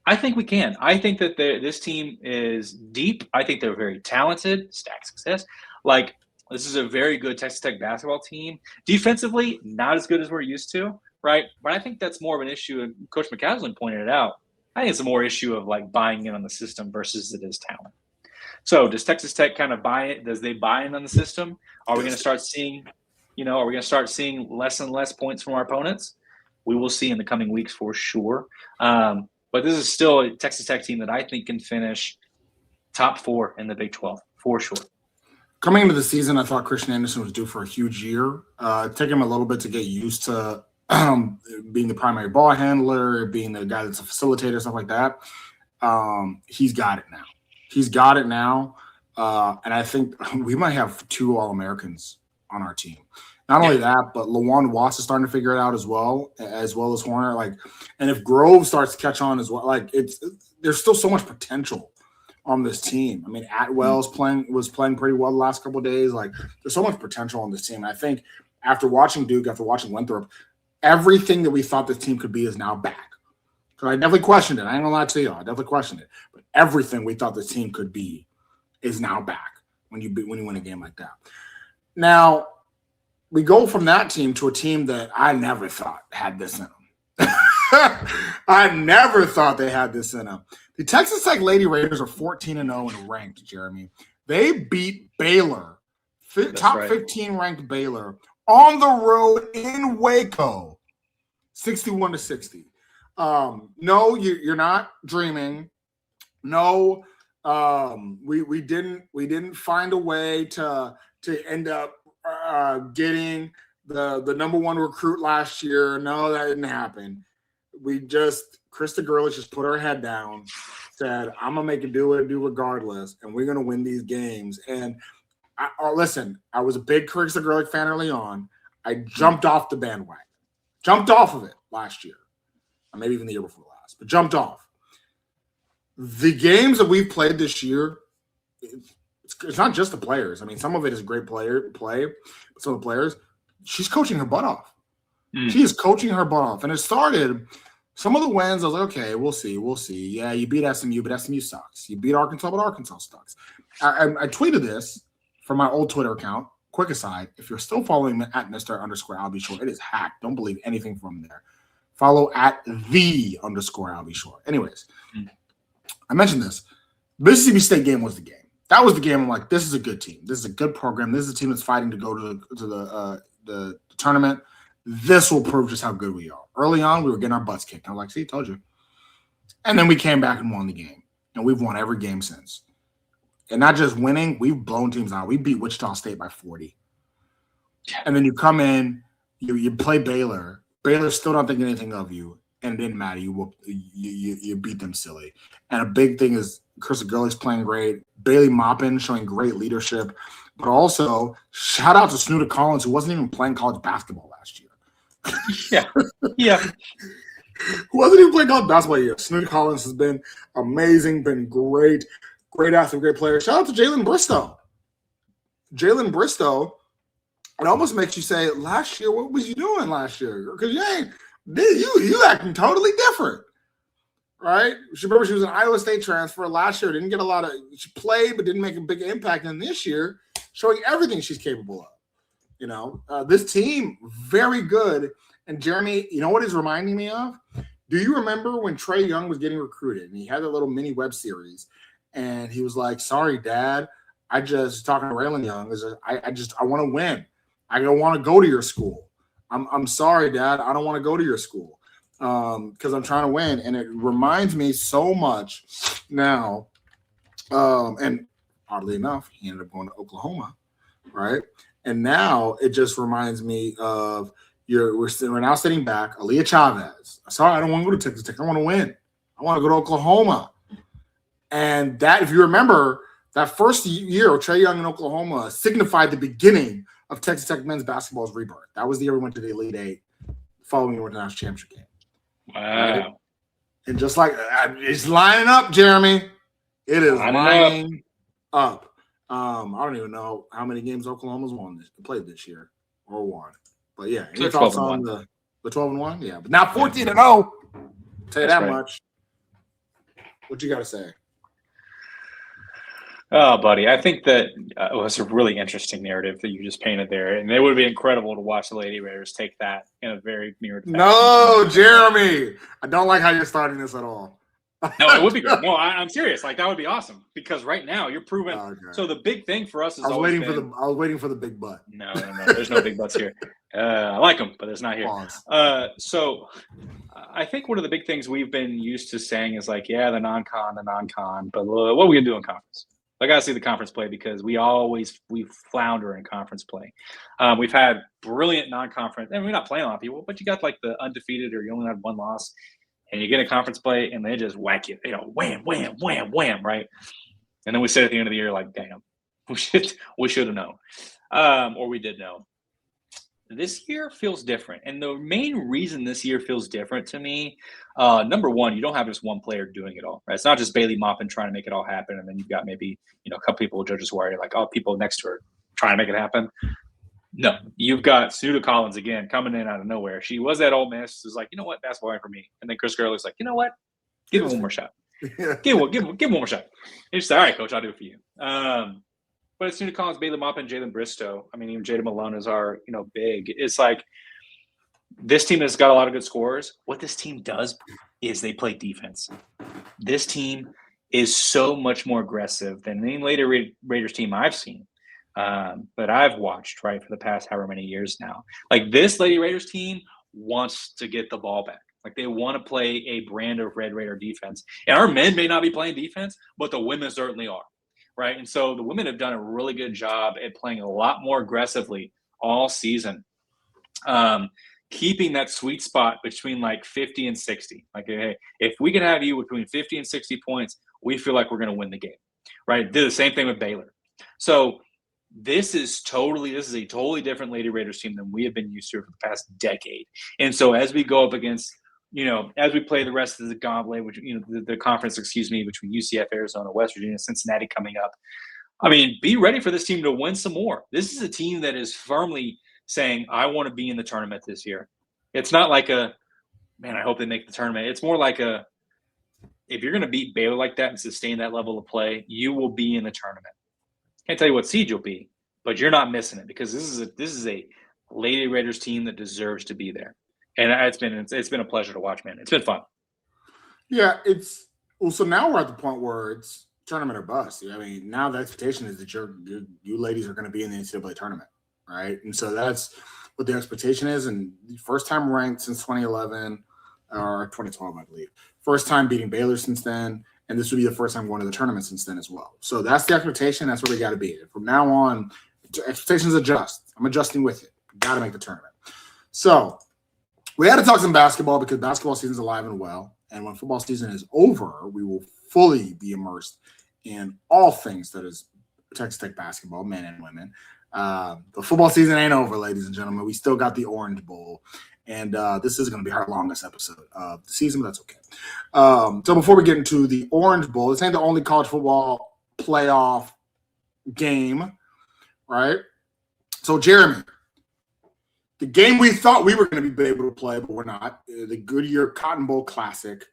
I think we can. I think that this team is deep. I think they're very talented. Stack success. Like, this is a very good Texas Tech basketball team. Defensively, not as good as we're used to, right? But I think that's more of an issue, and Coach McCaslin pointed it out. I think it's a more issue of like buying in on the system versus it is talent. So does Texas Tech kind of buy it? Does they buy in on the system? Are we going to start seeing, less and less points from our opponents? We will see in the coming weeks for sure. But this is still a Texas Tech team that I think can finish top 4 in the Big 12 for sure. Coming into the season, I thought Christian Anderson was due for a huge year. It took him a little bit to get used to being the primary ball handler, being the guy that's a facilitator, stuff like that. He's got it now. And I think we might have 2 All-Americans on our team. Not only that, but Lawan Watts is starting to figure it out as well as Horner. Like, and if Grove starts to catch on as well, like there's still so much potential on this team. I mean, Atwell's was playing pretty well the last couple of days. Like, there's so much potential on this team. And I think after watching Duke, after watching Winthrop, everything that we thought this team could be is now back. Because I definitely questioned it. I ain't gonna lie to you, I definitely questioned it. But everything we thought this team could be is now back when you win a game like that. Now, we go from that team to a team that I never thought had this in them. I never thought they had this in them. The Texas Tech Lady Raiders are 14-0 and ranked, Jeremy. They beat Baylor, top 15 ranked Baylor, on the road in Waco, 61-60. No, you're not dreaming. No, we didn't find a way to end up getting the number 1 recruit last year. No, that didn't happen. Krista Gerlich just put her head down, said, I'm going to make it do regardless, and we're going to win these games. And listen, I was a big Krista Gerlich fan early on. I jumped off the bandwagon. Jumped off of it last year. Or maybe even the year before last, but jumped off. The games that we've played this year, it's not just the players. I mean, some of it is great play, but some of the players, she's coaching her butt off. She is coaching her butt off. And it started – some of the wins, I was like, okay, we'll see. Yeah, you beat SMU, but SMU sucks. You beat Arkansas, but Arkansas sucks. I tweeted this from my old Twitter account. Quick aside, if you're still following me at Mr._Albie Shore, it is hacked. Don't believe anything from there. Follow at _Albie Shore. Anyways, I mentioned this. Mississippi State game was the game. That was the game. I'm like, this is a good team. This is a good program. This is a team that's fighting to go to the tournament. This will prove just how good we are. Early on, we were getting our butts kicked. I was like, see, told you. And then we came back and won the game. And we've won every game since. And not just winning, we've blown teams out. We beat Wichita State by 40. And then you come in, you play Baylor. Baylor still don't think anything of you. And it didn't matter. You beat them silly. And a big thing is Krista Gurley's playing great. Bailey Maupin showing great leadership. But also, shout out to Snuda Collins, who wasn't even playing college basketball last year. Yeah. Who wasn't even playing college basketball yet. Snuda Collins has been amazing, been great athlete, great player. Shout out to Jalen Bristow. It almost makes you say, last year, what was you doing last year? Because you acting totally different. Right? Remember, she was an Iowa State transfer last year. Didn't get a lot of – she played but didn't make a big impact. And this year, showing everything she's capable of. This team, very good. And Jeremy, you know what he's reminding me of? Do you remember when Trae Young was getting recruited and he had a little mini web series and he was like, sorry, Dad, talking to Raylan Young, I want to win. I don't want to go to your school. I'm sorry, Dad. I don't want to go to your school because I'm trying to win. And it reminds me so much now. And oddly enough, he ended up going to Oklahoma, right? And now it just reminds me of We're now sitting back. Aaliyah Chavez. Sorry, I don't want to go to Texas Tech. I want to win. I want to go to Oklahoma. And that, if you remember, that first year of Trae Young in Oklahoma signified the beginning of Texas Tech men's basketball's rebirth. That was the year we went to the Elite Eight, following the national championship game. Wow. Right? And just like it's lining up, Jeremy. It is lining up. I don't even know how many games Oklahoma's played this year or won. But yeah, any thoughts on the 12-1? Yeah, but not 14-0. Tell you that much. What you got to say? Oh, buddy, I think that was a really interesting narrative that you just painted there, and it would be incredible to watch the Lady Raiders take that in a very mirrored fashion. No, Jeremy, I don't like how you're starting this at all. No, it would be great. No, I'm serious. Like, that would be awesome because right now you're proving. Okay. So the big thing for us is I was waiting for the big butt. No. There's no big butts here. I like them, but it's not here. So I think one of the big things we've been used to saying is like, yeah, the non-con, but what are we gonna do in conference? I got to see the conference play because we flounder in conference play. We've had brilliant non-conference, and we're not playing a lot of people, but you got like the undefeated or you only have one loss, and you get a conference play, and they just whack you, wham, wham, wham, wham, right? And then we sit at the end of the year like, damn, we should have known, or we did know. This year feels different, and the main reason this year feels different to me, number one, you don't have just one player doing it all, right? It's not just Bailey Maupin trying to make it all happen, and then you've got maybe a couple people judges who are like, people next to her trying to make it happen. No, you've got Snuda Collins again coming in out of nowhere. She was at Ole Miss, was like, you know what, basketball ain't for me. And then Chris Gurley's like, you know what, give him one more shot. Give him one more shot. And she's like, all right, coach, I'll do it for you. But it's Snuda Collins, Bailey Maupin, Jalen Bristow. I mean, even Jada Malone is our, big. It's like this team has got a lot of good scorers. What this team does is they play defense. This team is so much more aggressive than any later Raiders team I've seen. That I've watched, right, for the past however many years now. Like, this Lady Raiders team wants to get the ball back. Like, they want to play a brand of Red Raider defense. And our men may not be playing defense, but the women certainly are, right? And so the women have done a really good job at playing a lot more aggressively all season, keeping that sweet spot between like 50 and 60. Like, hey, if we can have you between 50 and 60 points, we feel like we're going to win the game, right? Did the same thing with Baylor. So this is a totally different Lady Raiders team than we have been used to for the past decade. And so as we go up against, as we play the rest of the gauntlet, which, the conference, between UCF, Arizona, West Virginia, Cincinnati coming up, I mean, be ready for this team to win some more. This is a team that is firmly saying, I want to be in the tournament this year. It's not like I hope they make the tournament. It's more like if you're going to beat Baylor like that and sustain that level of play, you will be in the tournament. Can't tell you what seed you'll be, but you're not missing it because this is a Lady Raiders team that deserves to be there. And it's been a pleasure to watch, man. It's been fun. Yeah, so now we're at the point where it's tournament or bust. I mean, now the expectation is that you ladies are going to be in the NCAA tournament, right? And so that's what the expectation is. And first time ranked since 2011 or 2012, I believe. First time beating Baylor since then. And this would be the first time going to the tournament since then as well. So that's the expectation. That's where we got to be. From now on, expectations adjust. I'm adjusting with it. Got to make the tournament. So we had to talk some basketball because basketball season is alive and well. And when football season is over, we will fully be immersed in all things that is Texas Tech basketball, men and women. The football season ain't over, ladies and gentlemen. We still got the Orange Bowl. And this is going to be our longest episode of the season, but that's okay. So before we get into the Orange Bowl, this ain't the only college football playoff game, right? So, Jeremy, the game we thought we were going to be able to play, but we're not, the Goodyear Cotton Bowl Classic,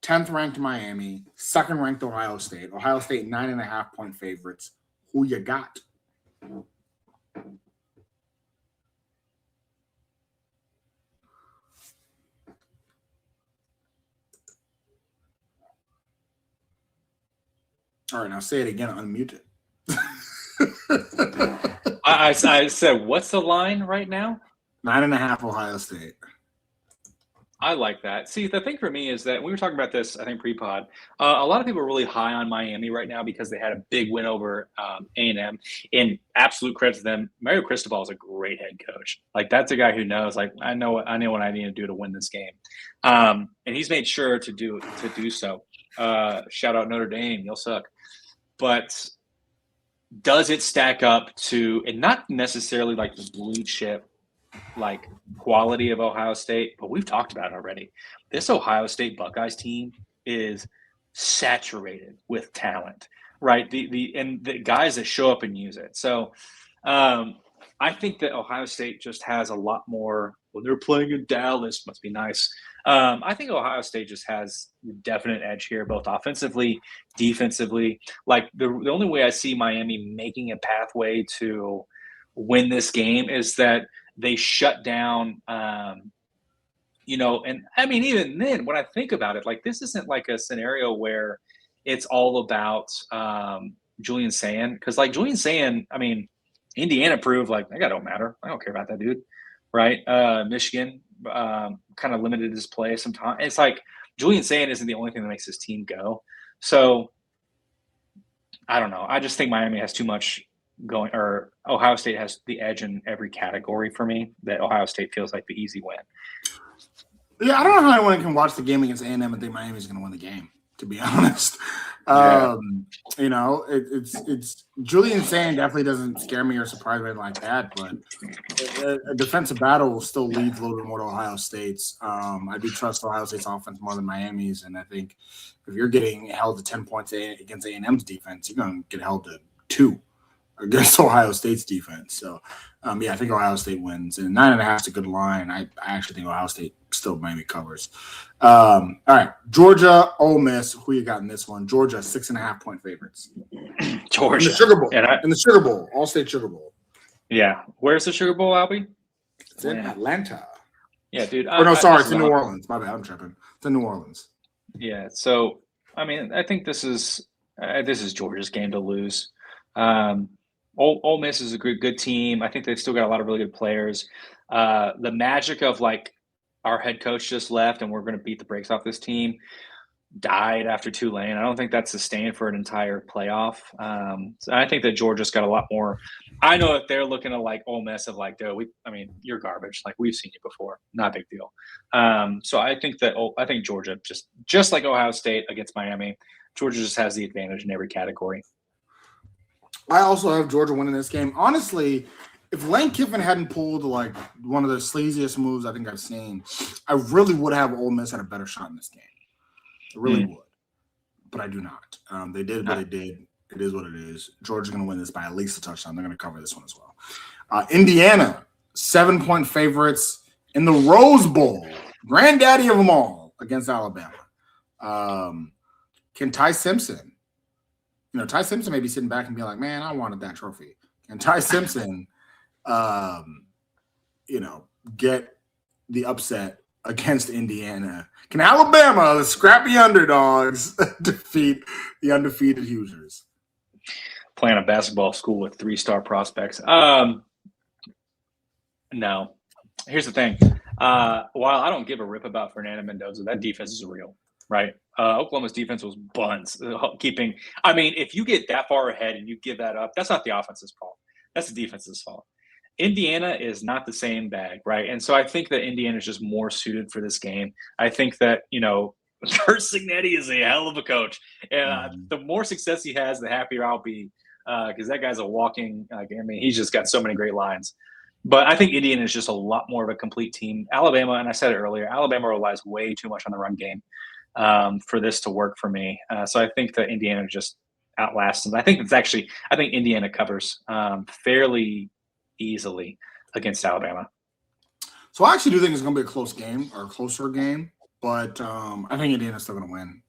10th ranked Miami, 2nd ranked Ohio State. Ohio State 9.5-point favorites. Who you got? All right, now say it again, unmuted. I said, what's the line right now? 9.5 Ohio State. I like that. See, the thing for me is that we were talking about this, I think, pre-pod. A lot of people are really high on Miami right now because they had a big win over A&M. And absolute credit to them, Mario Cristobal is a great head coach. Like that's a guy who knows, like I know what I need to do to win this game, and he's made sure to do so. Shout out Notre Dame, you'll suck. But does it stack up to, and not necessarily like the blue chip like quality of Ohio State, but we've talked about it already. This Ohio State Buckeyes team is saturated with talent, right? The guys that show up and use it. So I think that Ohio State just has a lot more. When they're playing in Dallas, must be nice. I think Ohio State just has a definite edge here, both offensively, defensively. Like the only way I see Miami making a pathway to win this game is that they shut down, and I mean, even then, when I think about it, like this isn't like a scenario where it's all about Julian Sand, because like Julian Sand, I mean, Indiana proved like that guy don't matter. I don't care about that dude, right? Michigan kind of limited his play sometimes. It's like Julian Sand isn't the only thing that makes this team go. So I don't know. I just think Miami has too much going, or Ohio State has the edge in every category for me, that Ohio State feels like the easy win. Yeah, I don't know how anyone can watch the game against A&M and think Miami's going to win the game, to be honest. Yeah. It's Julian Sand definitely doesn't scare me or surprise me like that, but a defensive battle still leads a little bit more to Ohio State's. I do trust Ohio State's offense more than Miami's, and I think if you're getting held to 10 points against A&M's defense, you're going to get held to 2 against Ohio State's defense. So, I think Ohio State wins. And 9.5 is a good line. I actually think Ohio State still Miami covers. All right, Georgia, Ole Miss. Who you got in this one? Georgia, 6.5-point favorites. Georgia. In the Sugar Bowl. And in the Sugar Bowl. All-State Sugar Bowl. Yeah. Where's the Sugar Bowl, Albie? It's in Atlanta. Yeah, dude. It's in New Orleans. My bad, I'm tripping. It's in New Orleans. Yeah, so, I mean, I think this is Georgia's game to lose. Ole Miss is a good team. I think they've still got a lot of really good players. The magic of like our head coach just left and we're going to beat the brakes off this team died after Tulane. I don't think that's sustained for an entire playoff. So I think that Georgia's got a lot more. I know that they're looking at like Ole Miss of like, you're garbage. Like we've seen you before. Not a big deal. So I think Georgia just like Ohio State against Miami, Georgia just has the advantage in every category. I also have Georgia winning this game. Honestly, if Lane Kiffin hadn't pulled like one of the sleaziest moves I think I've seen, I really would have Ole Miss had a better shot in this game. I really would, but I do not. They did what they did. It is what it is. Georgia's going to win this by at least a touchdown. They're going to cover this one as well. Indiana, 7-point favorites in the Rose Bowl, granddaddy of them all, against Alabama. Can Ty Simpson? Ty Simpson may be sitting back and be like, man, I wanted that trophy. And Ty Simpson, get the upset against Indiana. Can Alabama, the scrappy underdogs, defeat the undefeated Hoosiers? Playing a basketball school with 3-star prospects. No. Here's the thing. While I don't give a rip about Fernando Mendoza, that defense is real. Right. Oklahoma's defense was buns. If you get that far ahead and you give that up, that's not the offense's fault. That's the defense's fault. Indiana is not the same bag, right? And so I think that Indiana is just more suited for this game. I think that, Kurt Signetti is a hell of a coach. And the more success he has, the happier I'll be, because that guy's a walking he's just got so many great lines. But I think Indiana is just a lot more of a complete team. Alabama, and I said it earlier, Alabama relies way too much on the run game for this to work for me. So I think that Indiana just outlasts them. I think Indiana covers fairly easily against Alabama. So I actually do think it's going to be a close game or a closer game, but I think Indiana's still going to win.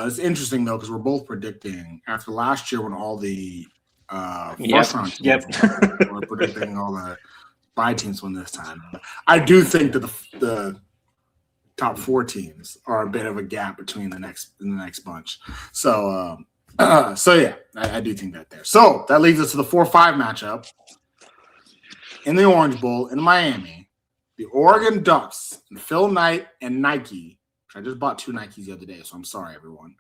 It's interesting, though, because we're both predicting after last year when all the first round teams we're predicting all the bye teams win this time. I do think that the top 4 teams are a bit of a gap between the next bunch. So yeah, I do think that there. So that leads us to the 4-5 matchup in the Orange Bowl in Miami. the Oregon Ducks and Phil Knight and Nike, which I just bought 2 Nikes the other day, so I'm sorry, everyone,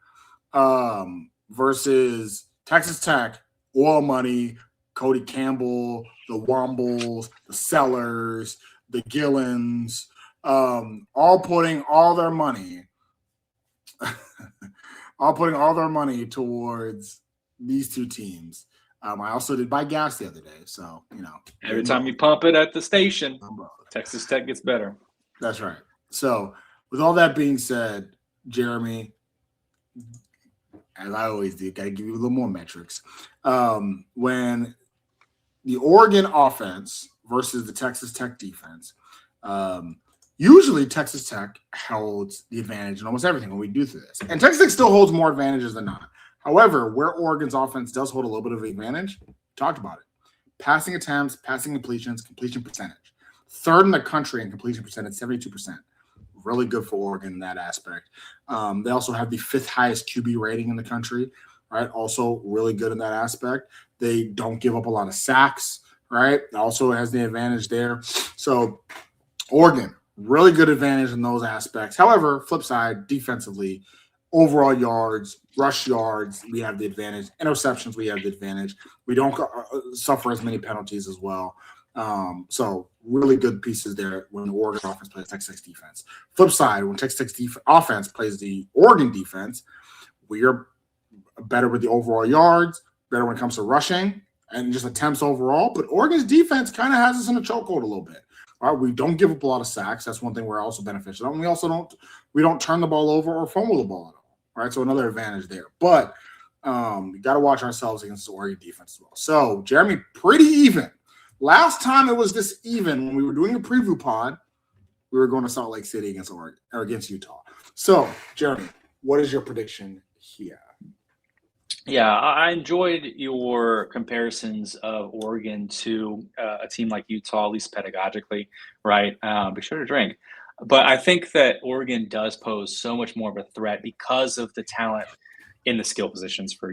versus Texas Tech, Oil Money, Cody Campbell, the Wombles, the Sellers, the Gillens, all putting all their money towards these 2 teams. I also did buy gas the other day, so every time you pump it at the station, Texas Tech gets better. That's right. So, with all that being said, Jeremy, as I always do, got to give you a little more metrics. When the Oregon offense versus the Texas Tech defense, usually Texas Tech holds the advantage in almost everything when we do through this. And Texas Tech still holds more advantages than not. However, where Oregon's offense does hold a little bit of advantage, we talked about it. Passing attempts, passing completions, completion percentage. 3rd in the country in completion percentage, 72%. Really good for Oregon in that aspect. They also have the 5th highest QB rating in the country, right? Also really good in that aspect. They don't give up a lot of sacks, right? Also has the advantage there. So Oregon, really good advantage in those aspects. However, flip side, defensively, overall yards, rush yards, we have the advantage. Interceptions, we have the advantage. We don't suffer as many penalties as well. So really good pieces there when the Oregon offense plays Texas Tech defense. Flip side, when Texas Tech offense plays the Oregon defense, we are better with the overall yards, better when it comes to rushing and just attempts overall. But Oregon's defense kind of has us in a chokehold a little bit. All right, we don't give up a lot of sacks. That's one thing we're also beneficial. And we also don't turn the ball over or fumble the ball at all. All right, so another advantage there. But we got to watch ourselves against the Oregon defense as well. So, Jeremy, pretty even. Last time it was this even when we were doing a preview pod, we were going to Salt Lake City against Oregon or against Utah. So, Jeremy, what is your prediction here? Yeah, I enjoyed your comparisons of Oregon to a team like Utah, at least pedagogically, right? Be sure to drink. But I think that Oregon does pose so much more of a threat because of the talent in the skill positions for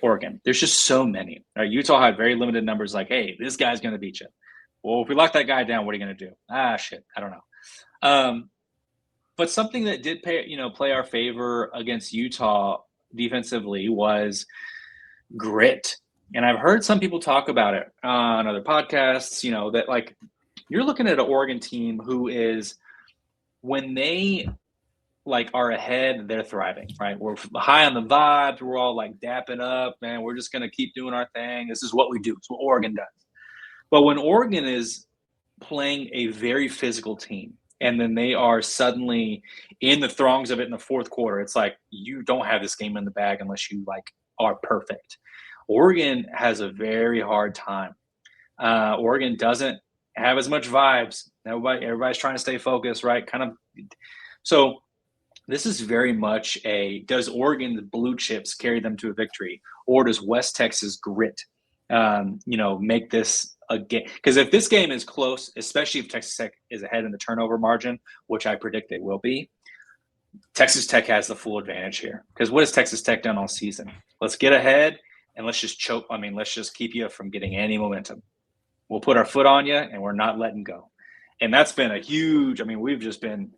Oregon. There's just so many. Right? Utah had very limited numbers like, hey, this guy's going to beat you. Well, if we lock that guy down, what are you going to do? Shit, I don't know. But something that did play our favor against Utah defensively was grit. And I've heard some people talk about it on other podcasts, that like you're looking at an Oregon team who is, when they like are ahead, they're thriving, right? We're high on the vibes. We're all like dapping up, man. We're just going to keep doing our thing. This is what we do. It's what Oregon does. But when Oregon is playing a very physical team, and then they are suddenly in the throngs of it in the fourth quarter, it's like you don't have this game in the bag unless you like are perfect. Oregon has a very hard time. Oregon doesn't have as much vibes. Everybody's trying to stay focused, right? Kind of. So this is very much does Oregon, the blue chips, carry them to a victory, or does West Texas grit, make this a game? Because if this game is close, especially if Texas Tech is ahead in the turnover margin, which I predict they will be, Texas Tech has the full advantage here. Because what has Texas Tech done all season? Let's get ahead and let's just choke. Let's just keep you from getting any momentum. We'll put our foot on you and we're not letting go. And that's been a huge, we've just been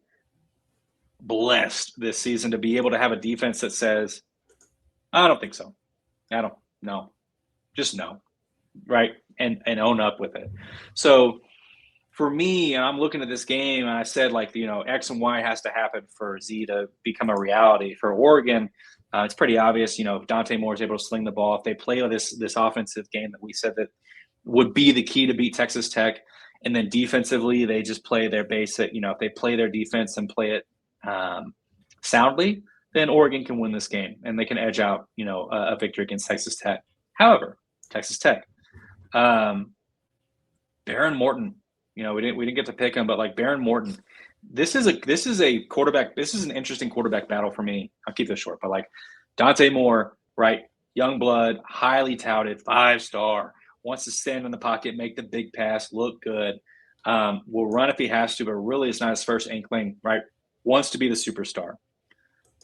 blessed this season to be able to have a defense that says, I don't think so. I don't know. Just no. Right. And own up with it. So for me, I'm looking at this game and I said, X and Y has to happen for Z to become a reality. For Oregon, it's pretty obvious, if Dante Moore is able to sling the ball, if they play this offensive game that we said that would be the key to beat Texas Tech. And then defensively, they just play their basic, if they play their defense and play it soundly, then Oregon can win this game and they can edge out, a victory against Texas Tech. However, Texas Tech, Baron Morton, we didn't get to pick him, but like Baron Morton, this is a quarterback. This is an interesting quarterback battle for me. I'll keep this short, but like Dante Moore, right? Young blood, highly touted, 5-star, wants to stand in the pocket, make the big pass, look good. Will run if he has to, but really it's not his first inkling, right? Wants to be the superstar.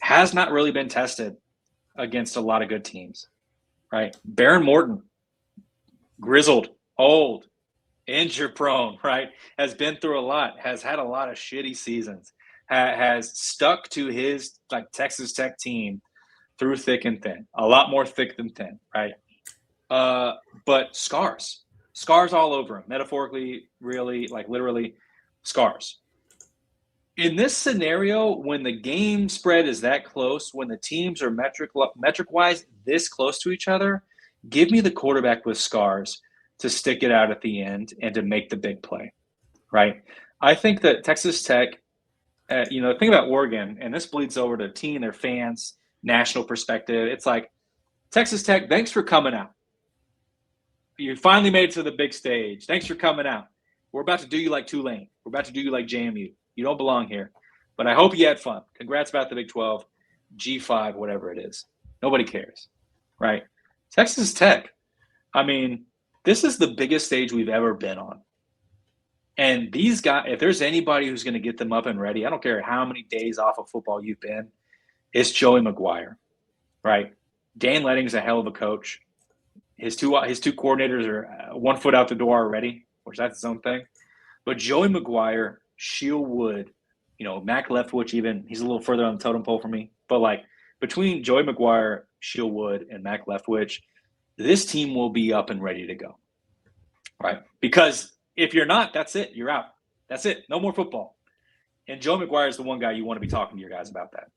Has not really been tested against a lot of good teams, right? Baron Morton, grizzled, old, injury prone, right? Has been through a lot, has had a lot of shitty seasons, has stuck to his like Texas Tech team through thick and thin, a lot more thick than thin, right? But scars all over him, metaphorically, really, like literally scars. In this scenario, when the game spread is that close, when the teams are metric wise this close to each other, give me the quarterback with scars to stick it out at the end and to make the big play, right? I think that Texas Tech, think about Oregon, and this bleeds over to team, their fans, national perspective. It's like, Texas Tech, thanks for coming out. You finally made it to the big stage. Thanks for coming out. We're about to do you like Tulane. We're about to do you like JMU. You don't belong here. But I hope you had fun. Congrats about the Big 12, G5, whatever it is. Nobody cares, right? Texas Tech, I mean, this is the biggest stage we've ever been on. And these guys, if there's anybody who's going to get them up and ready, I don't care how many days off of football you've been, it's Joey McGuire, right? Dan Letting's a hell of a coach. His two coordinators are 1 foot out the door already, which that's his own thing. But Joey McGuire, Sheil Wood, Mac Leftwich, even he's a little further on the totem pole for me. But like between Joey McGuire, Sheil Wood, and Mac Leftwich, this team will be up and ready to go, right? Because if you're not, that's it. You're out. That's it. No more football. And Joey McGuire is the one guy you want to be talking to your guys about that.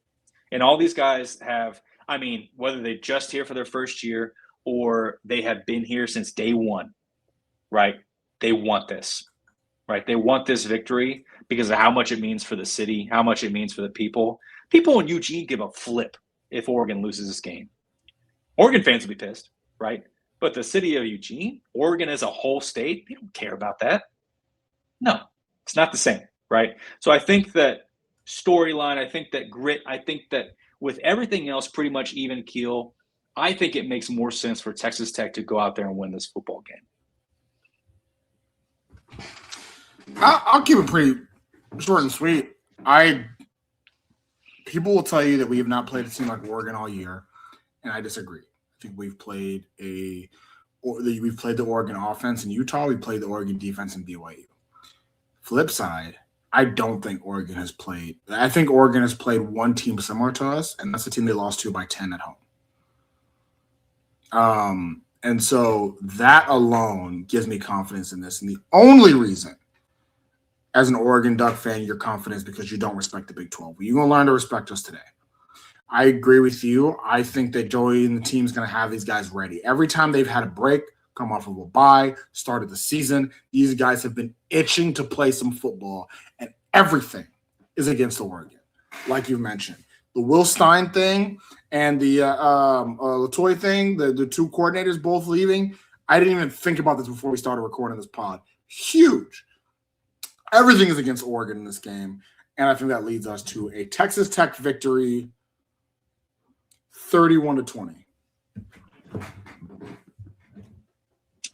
And all these guys have, whether they're just here for their first year or they have been here since day one, right? They want this, right? They want this victory because of how much it means for the city, how much it means for the people. People in Eugene give a flip if Oregon loses this game. Oregon fans will be pissed, right? But the city of Eugene, Oregon as a whole state, they don't care about that. No, it's not the same, right? So I think that storyline, I think that grit, I think that with everything else pretty much even keel, I think it makes more sense for Texas Tech to go out there and win this football game. I'll keep it pretty short and sweet. People will tell you that we have not played a team like Oregon all year, and I disagree. I think we've played the Oregon offense in Utah. We played the Oregon defense in BYU. Flip side, I don't think Oregon has played. I think Oregon has played one team similar to us, and that's the team they lost to by 10 at home. And so that alone gives me confidence in this. And the only reason, as an Oregon Duck fan, you're confident is because you don't respect the Big 12. But you're going to learn to respect us today. I agree with you. I think that Joey and the team is going to have these guys ready. Every time they've had a break, come off of a bye, started the season, these guys have been itching to play some football, and everything is against Oregon, like you mentioned. The Will Stein thing and the Latoy thing, the two coordinators both leaving. I didn't even think about this before we started recording this pod. Huge. Everything is against Oregon in this game, and I think that leads us to a Texas Tech victory, 31-20.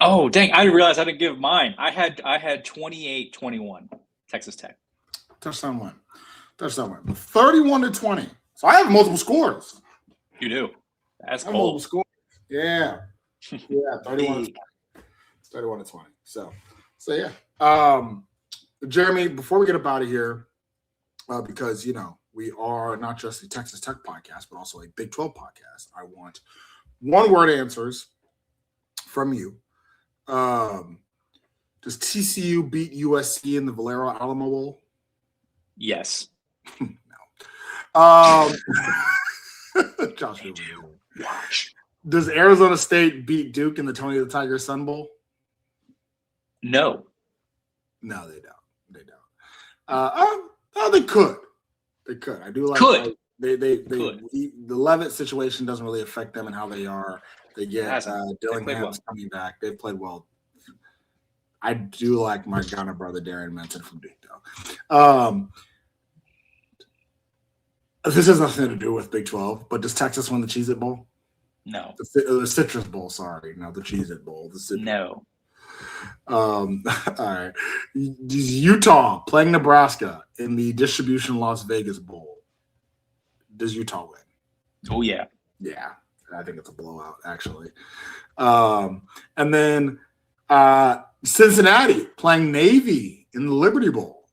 Oh, dang. I didn't realize I didn't give mine. I had 28-21, Texas Tech. Touchdown win. 31-20. So I have multiple scores. You do. That's I have multiple cool. scores. Yeah. Yeah, 31-20. 31-20. So yeah. Jeremy, before we get up out of here, because, we are not just a Texas Tech podcast, but also a Big 12 podcast, I want one-word answers from you. Does TCU beat USC in the Valero Alamo Bowl? Yes. No. Josh, they do. Watch. Does Arizona State beat Duke in the Tony the Tiger Sun Bowl? No. No, they don't. They could. They could. I do like. Could. The Levitt situation doesn't really affect them and how they are. They get Dillingham's coming back. They've played well. I do like my Ghana brother Darren Menton from Duke, though. This has nothing to do with Big 12, but does Texas win the Cheez-It Bowl? No. The Citrus Bowl, sorry. No, the Cheez-It Bowl. No. All right. Does Utah playing Nebraska in the Distribution Las Vegas Bowl? Does Utah win? Oh, yeah. Yeah. I think it's a blowout, actually. And then Cincinnati playing Navy in the Liberty Bowl.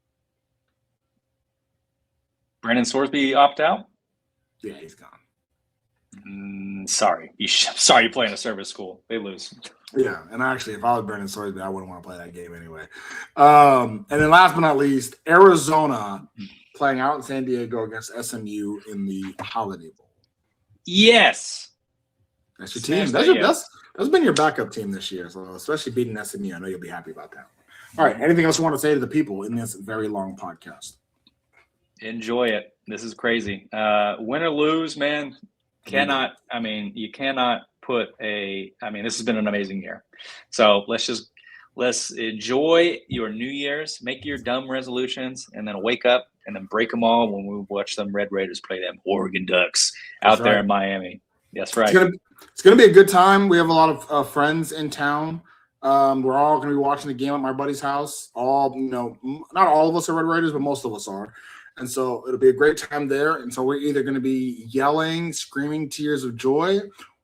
Brandon Sorsby opt out? Yeah, he's gone. Sorry. Sorry you play in a service school. They lose. Yeah, and actually, if I was Brandon Sorsby, I wouldn't want to play that game anyway. And then last but not least, Arizona playing out in San Diego against SMU in the Holiday Bowl. Yes. That's your team. That's been your backup team this year. So especially beating SMU, I know you'll be happy about that. All right. Anything else you want to say to the people in this very long podcast? Enjoy it. This is crazy. Win or lose, man. You cannot put this has been an amazing year. So let's enjoy your New Year's, make your dumb resolutions, and then wake up and then break them all when we watch them Red Raiders play them Oregon Ducks out there in Miami. That's right. It's gonna be a good time. We have a lot of friends in town. We're all gonna be watching the game at my buddy's house. Not all of us are Red Raiders, but most of us are. And so it'll be a great time there. And so we're either going to be yelling, screaming tears of joy,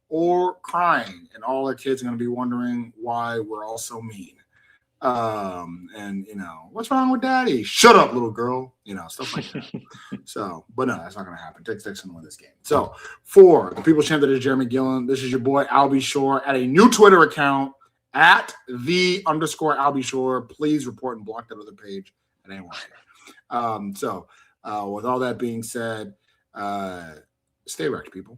or crying. And all our kids are going to be wondering why we're all so mean. What's wrong with daddy? Shut up, little girl. Stuff like that. But no, that's not going to happen. Texas win this game. So for the People's Champ, that is Jeremy Gillen. This is your boy, Albie Shore, at a new Twitter account at @the_Albie Shore. Please report and block that other page at anyone. With all that being said, stay wrecked, people.